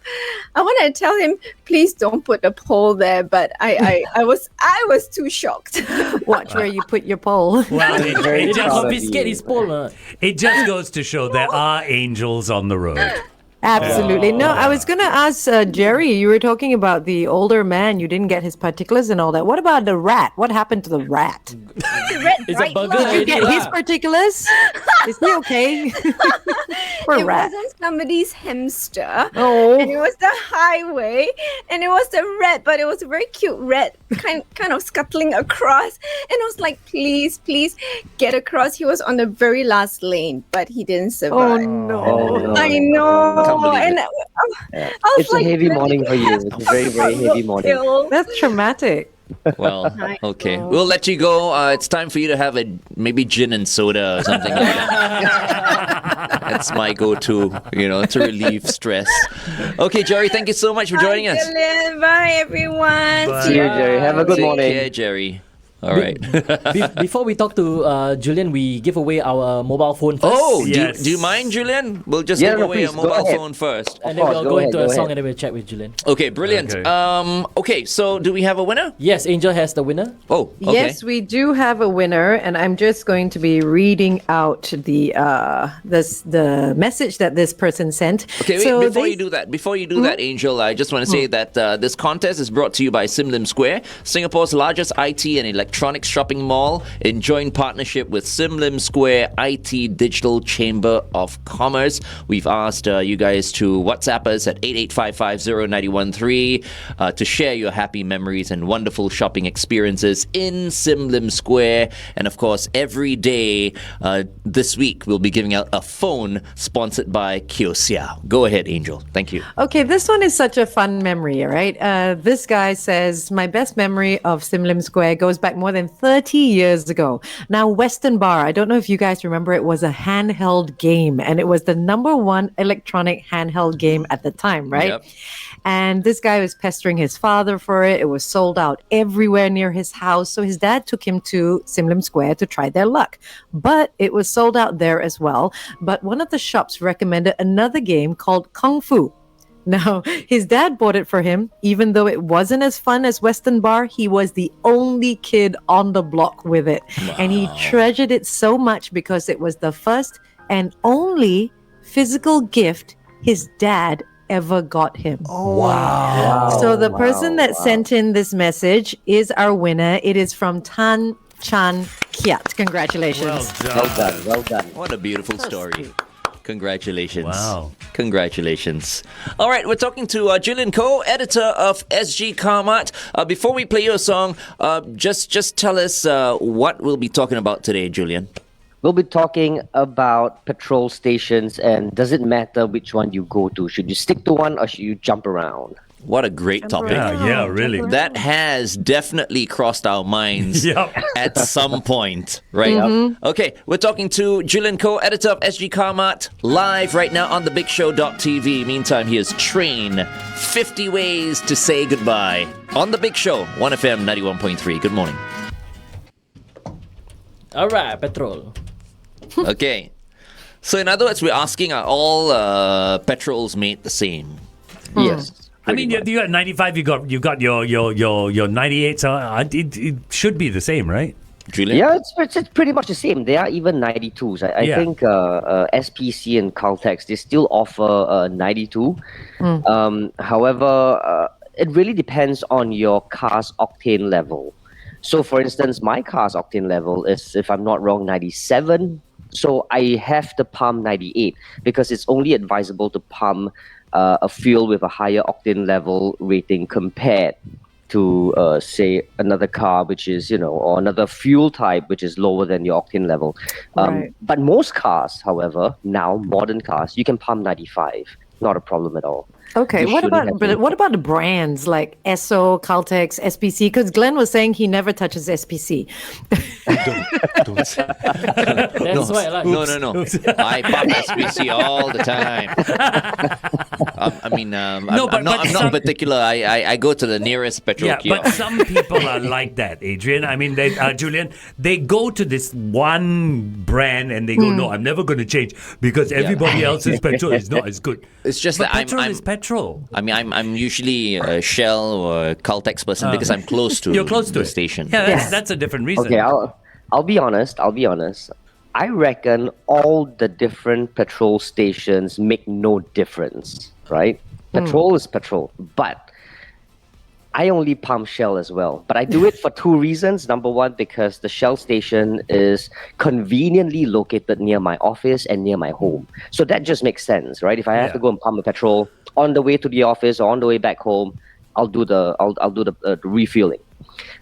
I wanted to tell him, please don't put a pole there, but I was too shocked. Watch where you put your pole. Well, They just confiscate his pole. it just goes to show there are angels on the road. Absolutely. No, I was going to ask Gerry, you were talking about the older man. You didn't get his particulars and all that. What about the rat? What happened to the rat? It's a burger. Did you get his particulars? Is he okay? Poor It rat. wasn't somebody's hamster. Oh. And it was the highway. And it was the rat, but it was a very cute rat, kind of scuttling across. And I was like, please get across. He was on the very last lane, but he didn't survive. Oh, no. I know. Can't believe And it. I was It's a heavy morning for you. It's a very, very heavy morning. That's traumatic. Well, okay. We'll let you go. It's time for you to have maybe gin and soda or something like that. That's my go-to, to relieve stress. Okay, Gerry, thank you so much for joining us. Bye, everyone. Bye. See you, Gerry. Have a good Take morning. care, Jerry. All right. Before we talk to Julian, we give away our mobile phone first. Oh, Yes. do you mind, Julian? We'll just Yeah, give no, away please, a go mobile ahead. phone first. And then course, we'll go go ahead, into go a song ahead. and then we'll chat with Julian. Okay, brilliant. Okay. Okay, so do we have a winner? Yes, Angel has the winner. Oh, okay. Yes, we do have a winner, and I'm just going to be reading out the message that this person sent. Okay, wait, So before they- you do that, Angel, I just want to say that this contest is brought to you by Sim Lim Square, Singapore's largest IT and electronics shopping mall, in joint partnership with Sim Lim Square IT Digital Chamber of Commerce. We've asked you guys to WhatsApp us at 88550913 to share your happy memories and wonderful shopping experiences in Sim Lim Square. And of course, every day this week, we'll be giving out a phone sponsored by Kiosia. Go ahead, Angel. Thank you. Okay, this one is such a fun memory, right? This guy says, my best memory of Sim Lim Square goes back more than 30 years ago. Now, Western Bar, I don't know if you guys remember, it was a handheld game, and it was the number one electronic handheld game at the time, right? Yep. And this guy was pestering his father for it. It was sold out everywhere near his house. So his dad took him to Sim Lim Square to try their luck. But it was sold out there as well. But one of the shops recommended another game called Kung Fu. Now, his dad bought it for him. Even though it wasn't as fun as Western Bar, he was the only kid on the block with it. And he treasured it so much because it was the first and only physical gift his dad ever got him. So the person that sent in this message is our winner. It is from Tan Chan Kiat. Congratulations. Well done. What a beautiful story. Congratulations. Wow. Congratulations. All right, we're talking to Julian Kho, editor of sgCarMart. Before we play your song, just tell us what we'll be talking about today, Julian. We'll be talking about petrol stations, and does it matter which one you go to? Should you stick to one or should you jump around? What a great topic. Yeah, really. That has definitely crossed our minds Yep. at some point, right? Okay, we're talking to Julian Kho, editor of sgCarMart, live right now on thebigshow.tv. Meantime, here's Train, 50 Ways to Say Goodbye, on The Big Show, 1FM 91.3. Good morning. All right, Petrol. Okay, so in other words, we're asking, are all petrols made the same? Yes. I mean, you got 95. You got your 98. So it should be the same, right? Julian? Yeah, it's pretty much the same. There are even 92s. I think SPC and Caltex, they still offer 92. However, it really depends on your car's octane level. So, for instance, my car's octane level is, if I'm not wrong, 97. So I have to pump 98 because it's only advisable to pump a fuel with a higher octane level rating compared to say another car which is or another fuel type which is lower than your octane level. But most cars, however, now modern cars, you can pump 95, not a problem at all. Okay, what about the brands like Esso, Caltex, SPC? Because Glenn was saying he never touches SPC. Don't. That's why I like. No. I pump SPC all the time. I'm not particular. I go to the nearest petrol kiosk. But some people are like that, Adrian. I mean, Julian, they go to this one brand and they go, no, I'm never going to change because everybody else's petrol is not as good. It's just but that petrol I'm is petrol. I mean, I'm usually a Shell or Caltex person because I'm close to You're close to the it. station. Yeah, that's a different reason. Okay, I'll be honest. I reckon all the different petrol stations make no difference, right? Petrol is petrol, but I only pump Shell as well. But I do it for two reasons. Number one, because the Shell station is conveniently located near my office and near my home. So that just makes sense, right? If I have to go and pump a petrol on the way to the office or on the way back home, I'll do the refueling.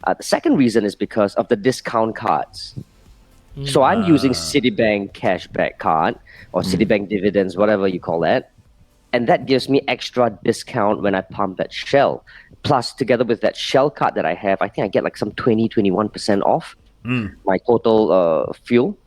The second reason is because of the discount cards. So I'm using Citibank cashback card or Citibank dividends, whatever you call that. And that gives me extra discount when I pump at Shell. Plus, together with that Shell card that I have, I think I get like some 21% off my total fuel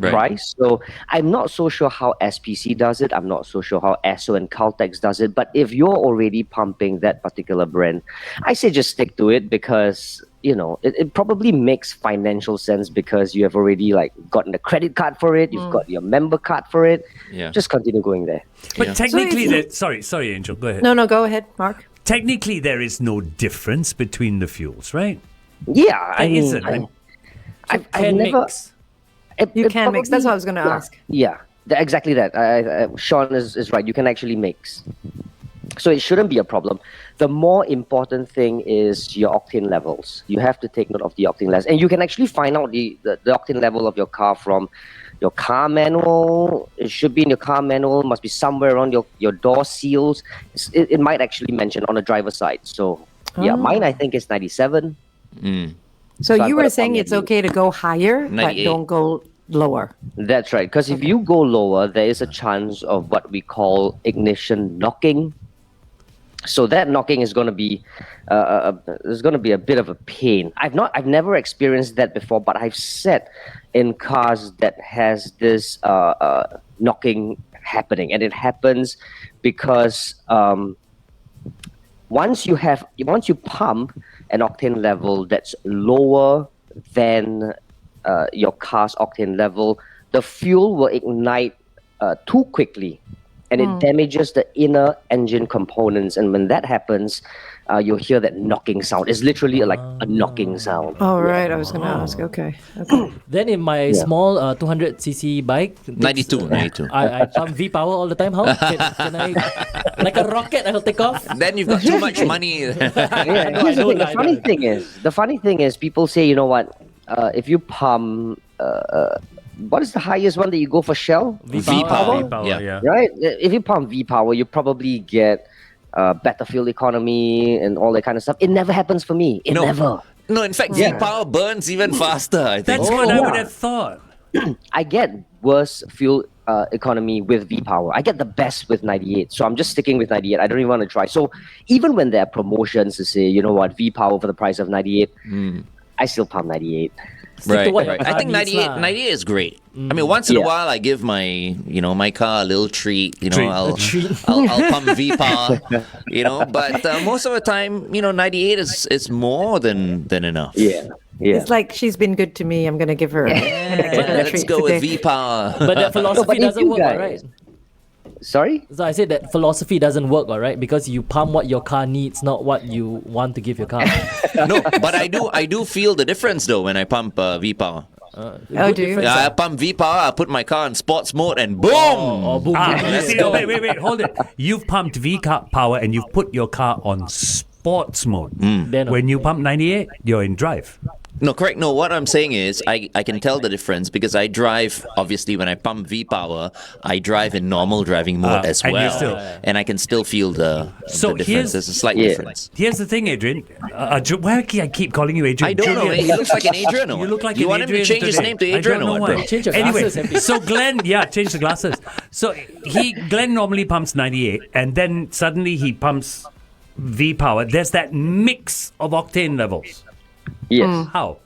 price. So I'm not so sure how SPC does it. I'm not so sure how Esso and Caltex does it. But if you're already pumping that particular brand, I say just stick to it because it probably makes financial sense because you have already gotten a credit card for it. You've got your member card for it. Yeah. Just continue going there. But technically, sorry, Angel, go ahead. No, go ahead, Mark. Technically, there is no difference between the fuels, right? Yeah, There isn't. I've never. Mix. You can mix. That's what I was going to ask. Yeah, exactly that. Sean is right. You can actually mix. So it shouldn't be a problem. The more important thing is your octane levels. You have to take note of the octane levels. And you can actually find out the octane level of your car from your car manual. It should be in your car manual. It must be somewhere around your door seals. It might actually mention on the driver's side. So, mine I think is 97. So you were saying it's okay to go higher, but don't go lower. That's right. Because if you go lower, there is a chance of what we call ignition knocking. So that knocking is going to be, there's going to be a bit of a pain. I've never experienced that before, but I've sat in cars that has this knocking happening, and it happens because once you pump an octane level that's lower than your car's octane level, the fuel will ignite too quickly. And it damages the inner engine components. And when that happens, you'll hear that knocking sound. It's literally like a knocking sound. Oh, right. I was going to ask. Okay. Then in my small 200cc bike, 92. I pump V-Power all the time. How can I, like a rocket, I'll take off? Then you've got too much money. Here's the thing. The funny thing is, people say, you know what? If you pump... what is the highest one that you go for Shell? V-Power. Yeah. Right? If you pump V-Power, you probably get better fuel economy and all that kind of stuff. It never happens for me. Never. No, in fact, V-Power burns even faster, I think. That's what I would have thought. I get worse fuel economy with V-Power. I get the best with 98. So I'm just sticking with 98. I don't even want to try. So even when there are promotions to say, you know what, V-Power for the price of 98, I still pump 98. Right. I think 98 is great. I mean, once in a while, I give my car a little treat. I'll pump V-Power. But most of the time, 98 is more than enough. Yeah. It's like she's been good to me. I'm going to give her a Let's treat go today. with V-Power. But that philosophy doesn't work, right? Sorry? So I said that philosophy doesn't work, all right? Because you pump what your car needs, not what you want to give your car. No, but I do feel the difference though when I pump V-Power. Good do you? difference, I pump V-Power, I put my car in sports mode and boom! boom. You see, wait, hold it. You've pumped V-Power and you've put your car on sports mode. Then, When you pump 98, you're in drive. No, correct. No, what I'm saying is I can tell the difference because I drive, obviously, when I pump V-Power, I drive in normal driving mode as and you well. still- And I can still feel the difference. There's a slight difference. Here's the thing, Adrian. Why do I keep calling you Adrian? I don't know. Julian. He looks like an Adrian. Or You look like you an want Adrian him to change his today. name to I Adrian don't or know what? why. Change your Anyway, glasses, FD. so Glenn, change the glasses. So Glenn normally pumps 98, and then suddenly he pumps V-Power. There's that mix of octane levels. Yes. How?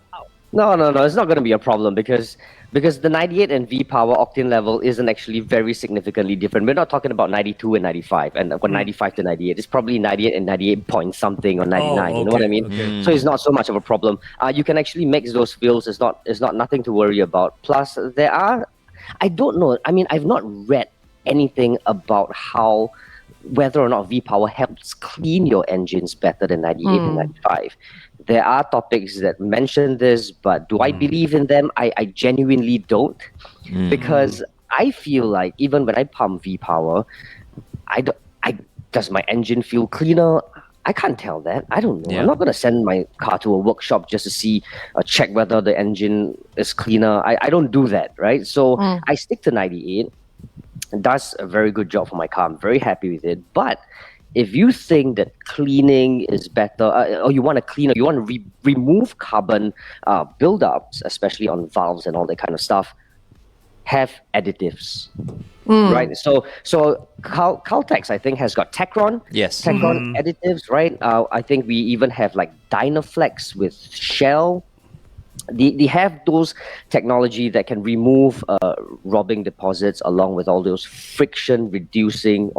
No, it's not going to be a problem because the 98 and V-Power octane level isn't actually very significantly different. We're not talking about 92 and 95 and 95 to 98. It's probably 98 and 98 point something or 99. You know what I mean? Okay. So it's not so much of a problem. You can actually mix those feels. It's not nothing to worry about. Plus, there are, I don't know. I mean, I've not read anything about whether or not V-Power helps clean your engines better than 98 and 95. There are topics that mention this, but do I believe in them? I genuinely don't, because I feel like even when I pump V-Power, does my engine feel cleaner? I can't tell that. I don't know. Yeah. I'm not going to send my car to a workshop just to check whether the engine is cleaner. I don't do that, right? So I stick to 98. It does a very good job for my car. I'm very happy with it. But if you think that cleaning is better, or you want to clean, or you want to remove carbon buildups, especially on valves and all that kind of stuff, have additives, right? So Caltex, I think, has got Tecron. Yes. Tecron additives, right? I think we even have like Dynaflex with Shell. They have those technology that can remove robbing deposits along with all those friction reducing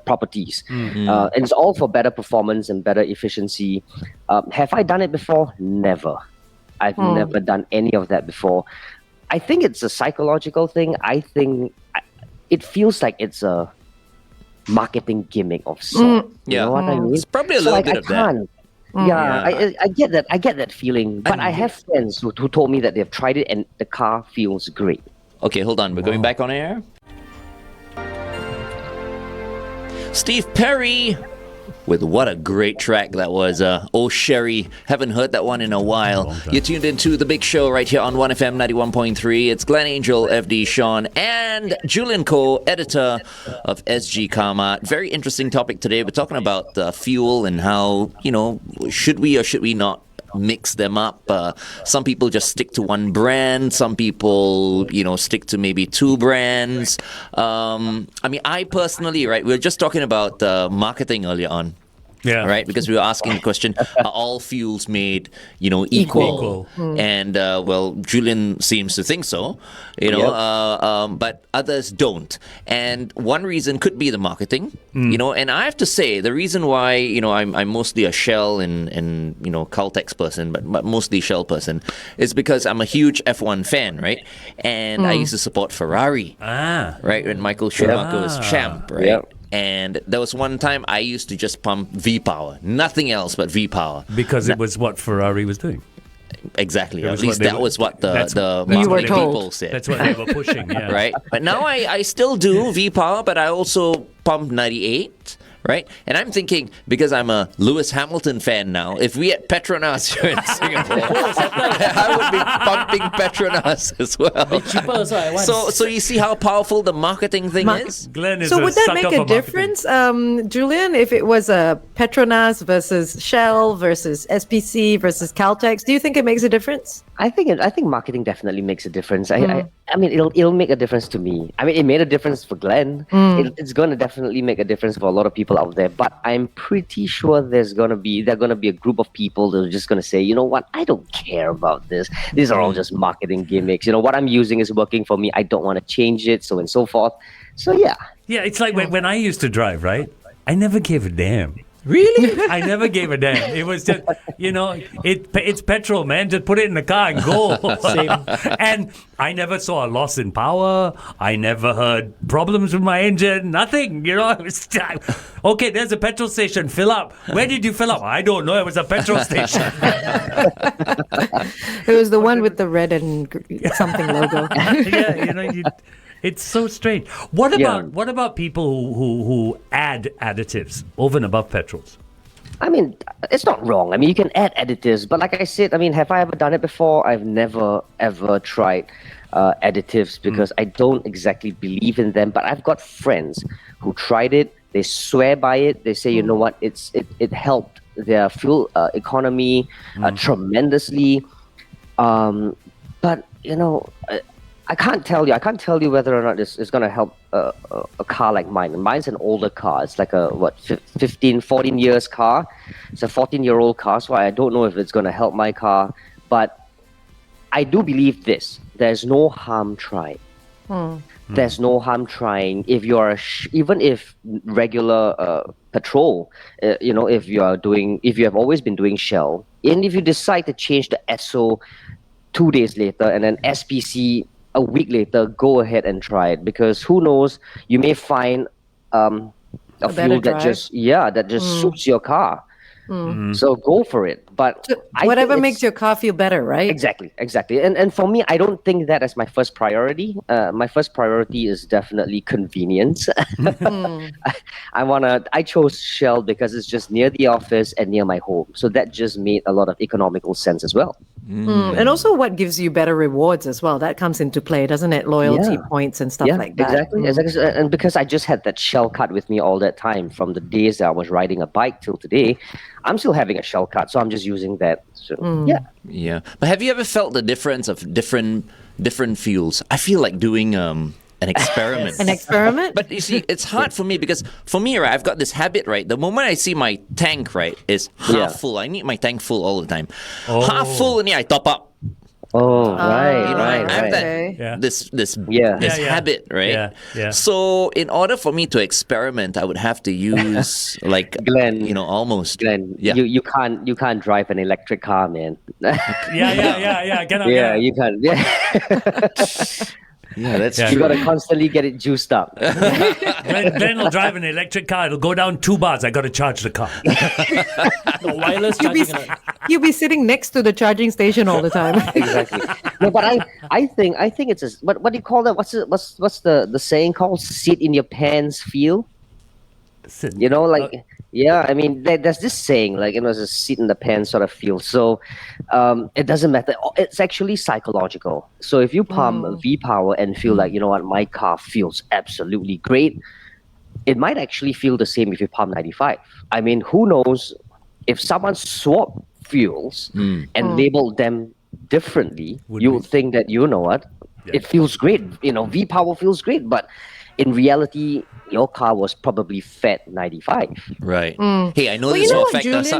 properties. And it's all for better performance and better efficiency. Have I done it before? Never. I've never done any of that before. I think it's a psychological thing. I think it feels like it's a marketing gimmick of sorts. You know what I mean? It's probably a little bit of that. Yeah, I get that. I get that feeling. But I have friends who told me that they've tried it and the car feels great. Okay, hold on. We're going back on air. Steve Perry with what a great track that was. Oh, Sherry. Haven't heard that one in a while. You're tuned into The Big Show right here on 1FM 91.3. It's Glenn Angel, FD Sean, and Julian Kho, editor of sgCarMart. Very interesting topic today. We're talking about fuel and how, should we or should we not mix them up. Some people just stick to one brand. Some people, stick to maybe two brands. I personally, right, we were just talking about marketing earlier on. Yeah. Right, because we were asking the question: are all fuels made, equal? And Julian seems to think so, but others don't. And one reason could be the marketing, And I have to say, the reason why I'm mostly a Shell and Caltex person, but mostly Shell person, is because I'm a huge F1 fan, right? And I used to support Ferrari, right, when Michael Schumacher was champ, right? Yep. And there was one time I used to just pump V-Power, nothing else but V-Power. Because it was what Ferrari was doing. Exactly. At least that was what the You were marketing told. people said. That's what they were pushing, yeah. Right? But now I still do V-Power, but I also pump 98. Right? And I'm thinking, because I'm a Lewis Hamilton fan now, if we had Petronas here in Singapore, I would be pumping Petronas as well. Cheaper also at once. So you see how powerful the marketing thing is? Glenn is So a would that sucker make for a marketing. difference, Julian, if it was a Petronas versus Shell versus SPC versus Caltex? Do you think it makes a difference? I think marketing definitely makes a difference. I mean, it'll make a difference to me. I mean, it made a difference for Glenn. It's going to definitely make a difference for a lot of people out there. But I'm pretty sure there's going to be a group of people that are just going to say, you know what, I don't care about this. These are all just marketing gimmicks. What I'm using is working for me. I don't want to change it, so and so forth. So yeah. Yeah, it's like when I used to drive, right? I never gave a damn. Really? I never gave a damn. It was just, it's petrol, man. Just put it in the car and go. Same. And I never saw a loss in power. I never heard problems with my engine. Nothing. It was okay, there's a petrol station. Fill up. Where did you fill up? I don't know. It was a petrol station. It was the one with the red and something logo. It's so strange. What about people who add additives over and above petrols? I mean, it's not wrong. I mean, you can add additives, but like I said, I mean, have I ever done it before? I've never ever tried additives because I don't exactly believe in them. But I've got friends who tried it. They swear by it. They say, you know what? It helped their fuel economy tremendously. But I can't tell you whether or not it's going to help a car like mine. Mine's an older car. It's like a 14 years car. It's a 14-year-old car, so I don't know if it's going to help my car. But I do believe this: there's no harm trying. There's no harm trying. If you're even if regular petrol, if you have always been doing Shell, and if you decide to change the SO 2 days later and then SPC a week later, go ahead and try it, because who knows, you may find a fuel that just suits your car. So go for it. But whatever makes your car feel better, right? Exactly. And for me, I don't think that as my first priority. My first priority is definitely convenience. I chose Shell because it's just near the office and near my home. So that just made a lot of economical sense as well. And also what gives you better rewards as well. That comes into play, doesn't it? Loyalty points and stuff like that. Exactly. And because I just had that Shell card with me all that time, from the days that I was riding a bike till today, I'm still having a Shell card, so I'm just using that. So yeah. But have you ever felt the difference of different fuels? I feel like doing an experiment. An experiment? But you see, it's hard for me because for me, right, I've got this habit, right? The moment I see my tank, right, is half full. I need my tank full all the time. Half full, and I top up. Oh, right. I have that this habit, right? Yeah. So in order for me to experiment, I would have to use like Glenn, almost. Glenn, you can't drive an electric car, man. You can't. Yeah, that's true. You gotta constantly get it juiced up. Glenn will drive an electric car. It'll go down 2 bars. I got to charge the car. The wireless charging. You'll be sitting next to the charging station all the time. Exactly. No, but I think it's what do you call that? What's the saying called? Sit in your pants feel. I mean, there's this saying, it's a sit in the pants sort of feel. So it doesn't matter. It's actually psychological. So if you pump V-Power and feel like, you know what, my car feels absolutely great, it might actually feel the same if you pump 95. I mean, who knows, if someone swapped fuels and labeled them differently, you would think that, you know what, it feels great. V-Power feels great, but in reality, your car was probably fed 95. Right. Hey, I know this will affect us.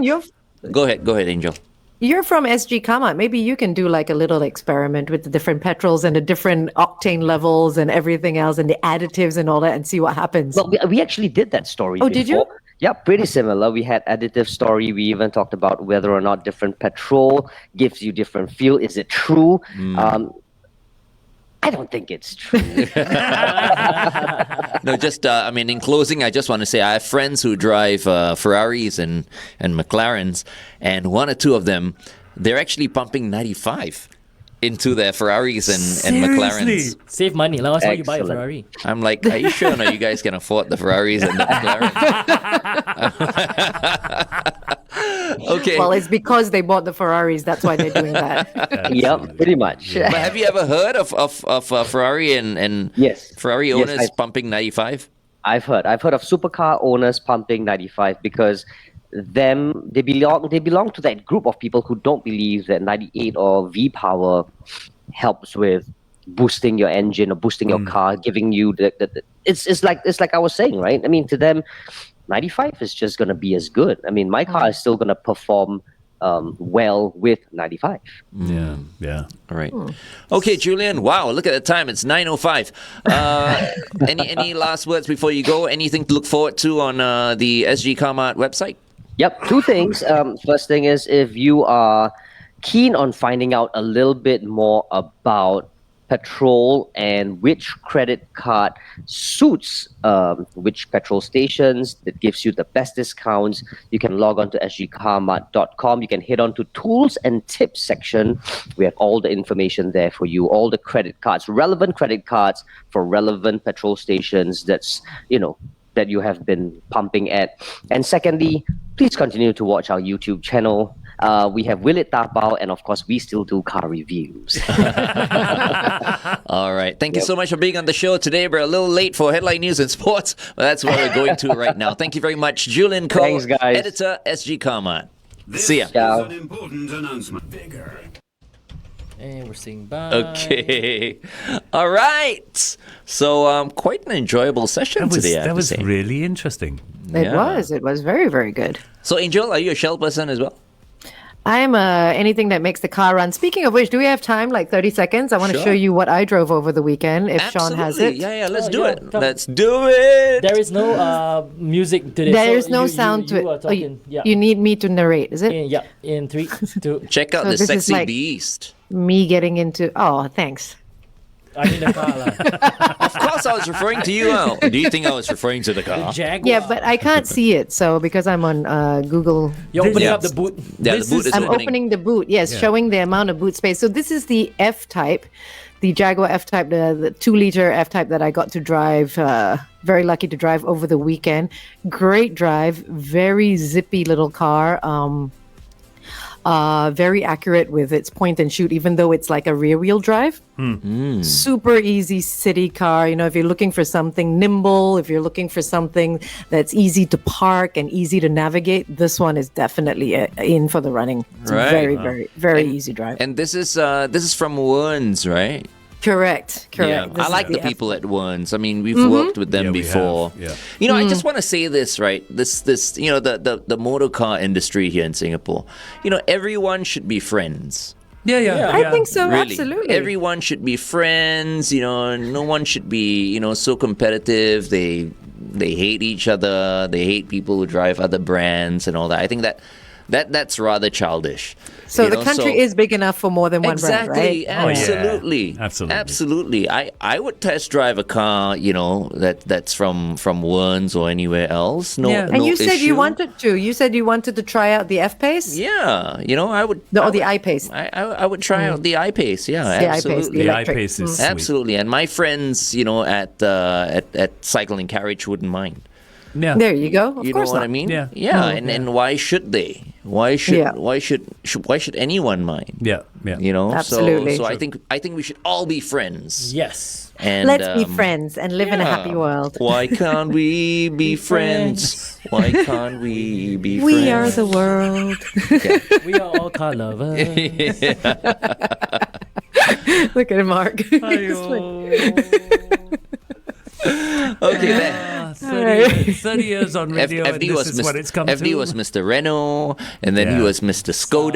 Go ahead, Angel. You're from sgCarMart. Maybe you can do like a little experiment with the different petrols and the different octane levels and everything else and the additives and all that and see what happens. Well, we actually did that story before. Did you? Yeah, pretty similar. We had additive story. We even talked about whether or not different petrol gives you different feel. Is it true? I don't think it's true. No, just in closing, I just want to say I have friends who drive Ferraris and McLarens, and one or two of them, they're actually pumping 95 into their Ferraris and McLarens. Save money. That's why you buy a Ferrari. I'm like, are you sure you guys can afford the Ferraris and the McLarens? Okay. Well, it's because they bought the Ferraris. That's why they're doing that. Yep, pretty much. But have you ever heard of Ferrari and Ferrari owners pumping 95? I've heard of supercar owners pumping 95 because they belong to that group of people who don't believe that 98 or V-Power helps with boosting your engine or boosting your car, giving you it's like I was saying, right? I mean, to them, 95 is just going to be as good. I mean, my car is still going to perform well with 95. Yeah. All right. Okay, Julian. Wow, look at the time. It's 9:05. Any last words before you go? Anything to look forward to on the sgCarMart website? Yep, two things. First thing is if you are keen on finding out a little bit more about petrol and which credit card suits which petrol stations that gives you the best discounts, you can log on to sgCarMart.com. You can head on to tools and tips section. We have all the information there for you, all the credit cards, relevant credit cards for relevant petrol stations that you have been pumping at. And secondly, please continue to watch our YouTube channel. We have Will It Tapao, and of course, we still do car reviews. All right. Thank you so much for being on the show today. We're a little late for headline news and sports, but that's where we're going to right now. Thank you very much, Julian Kho, Thanks, guys. editor, sgCarMart. See ya. Ciao. An important announcement. Bigger. And we're saying bye. Okay. All right. So, quite an enjoyable session today. That was really interesting. It was. It was very, very good. So, Angel, are you a Shell person as well? I'm anything that makes the car run. Speaking of which, do we have time, like 30 seconds? I want to show you what I drove over the weekend, if Sean has it. Yeah, let's do it. Let's do it. There is no music today. There is so no you, sound you to are it. talking, You need me to narrate, is it? In 3, 2. Check out So the this is sexy like- beast. Me getting into... Oh, thanks. I'm in the car. Of course, I was referring to you. Al. Do you think I was referring to the car? Jaguar. Yeah, but I can't see it, so because I'm on Google... You're opening up the boot. Yeah, the boot is I'm opening. opening the boot, yes, showing the amount of boot space. So this is the F-Type, the Jaguar F-Type, the 2-liter F-Type that I got to drive, very lucky to drive over the weekend. Great drive, very zippy little car. Very accurate with its point and shoot, even though it's like a rear wheel drive. Super easy city car. If you're looking for something nimble, if you're looking for something that's easy to park and easy to navigate, this one is definitely in for the running. It's Right. a very, very, very easy drive. And this is from Werns, right? Correct. Yeah, This I is like the F- people at Werns. I mean, we've worked with them Yeah, we before. have, yeah. I just want to say this, right? This, the motor car industry here in Singapore. Everyone should be friends. Yeah. I think so, Really, absolutely. everyone should be friends. No one should be so competitive. They hate each other. They hate people who drive other brands and all that. I think that's rather childish. So the country is big enough for more than one brand, right? Exactly, absolutely, yeah. Absolutely. absolutely. I would test drive a car, that's from Werns or anywhere else. No, Yeah. no And you said you issue. wanted to. You said you wanted to try out the F-Pace? Yeah, I would. Or the I-Pace. I would try out the I-Pace. Yeah, The I-Pace, absolutely. the The electric. I-Pace is sweet. Absolutely, and my friends, at Cycle and Carriage wouldn't mind. Yeah. There you go. Of You know course what not. I mean? Yeah. And why should they? Why should anyone mind? Yeah. Absolutely. So I think we should all be friends. Yes. And Let's be friends and live in a happy world. Why can't we be friends? Why can't we be friends? We are the world. We are all car lovers. Look at him, Mark. Okay, then. 30 years on radio, and this is what it's come FD to. was Mr. Renault, and then he Yeah. was Mr. Skoda.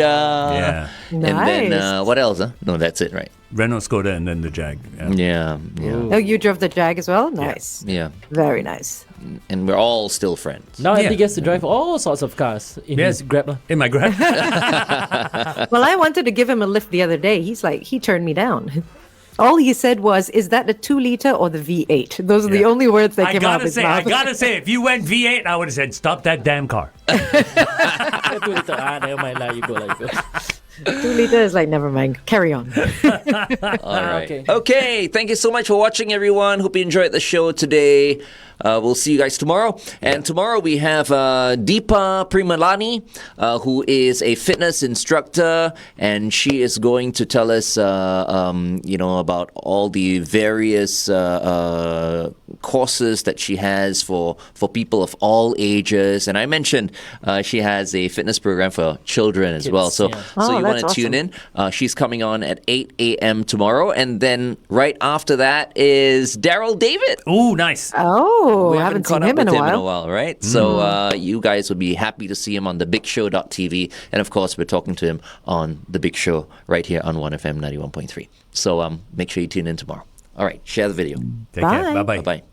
Yeah. And then Nice. what else? Huh? No, that's it, right? Renault, Skoda, and then the Jag. Yeah. Oh, you drove the Jag as well? Nice. Yeah. Very nice. And we're all still friends. Now Yeah. FD gets to drive all sorts of cars in his Grab. In my Grab. Well, I wanted to give him a lift the other day. He turned me down. All he said was, "Is that the 2-liter or the V8?" Those are the only words that I came out of his I mouth. gotta say, if you went V8, I would have said, stop that damn car. Never mind, you go. 2-liter is like, never mind. Carry on. All right. Okay. Okay. Thank you so much for watching, everyone. Hope you enjoyed the show today. We'll see you guys tomorrow. And tomorrow we have Deepa Primalani, who is a fitness instructor, and she is going to tell us, about all the various courses that she has for people of all ages. And I mentioned she has a fitness program for children as well. So, yeah. so Oh, you want that's to tune in. She's coming on at 8 a.m. tomorrow. And then right after that is Daryl David. Ooh, nice. Oh, We I haven't haven't caught seen up him with in a him while. right? So you guys will be happy to see him on thebigshow.tv. And of course, we're talking to him on The Big Show right here on 1FM 91.3. So make sure you tune in tomorrow. All right, share the video. Take care. Bye. Bye-bye. Bye-bye.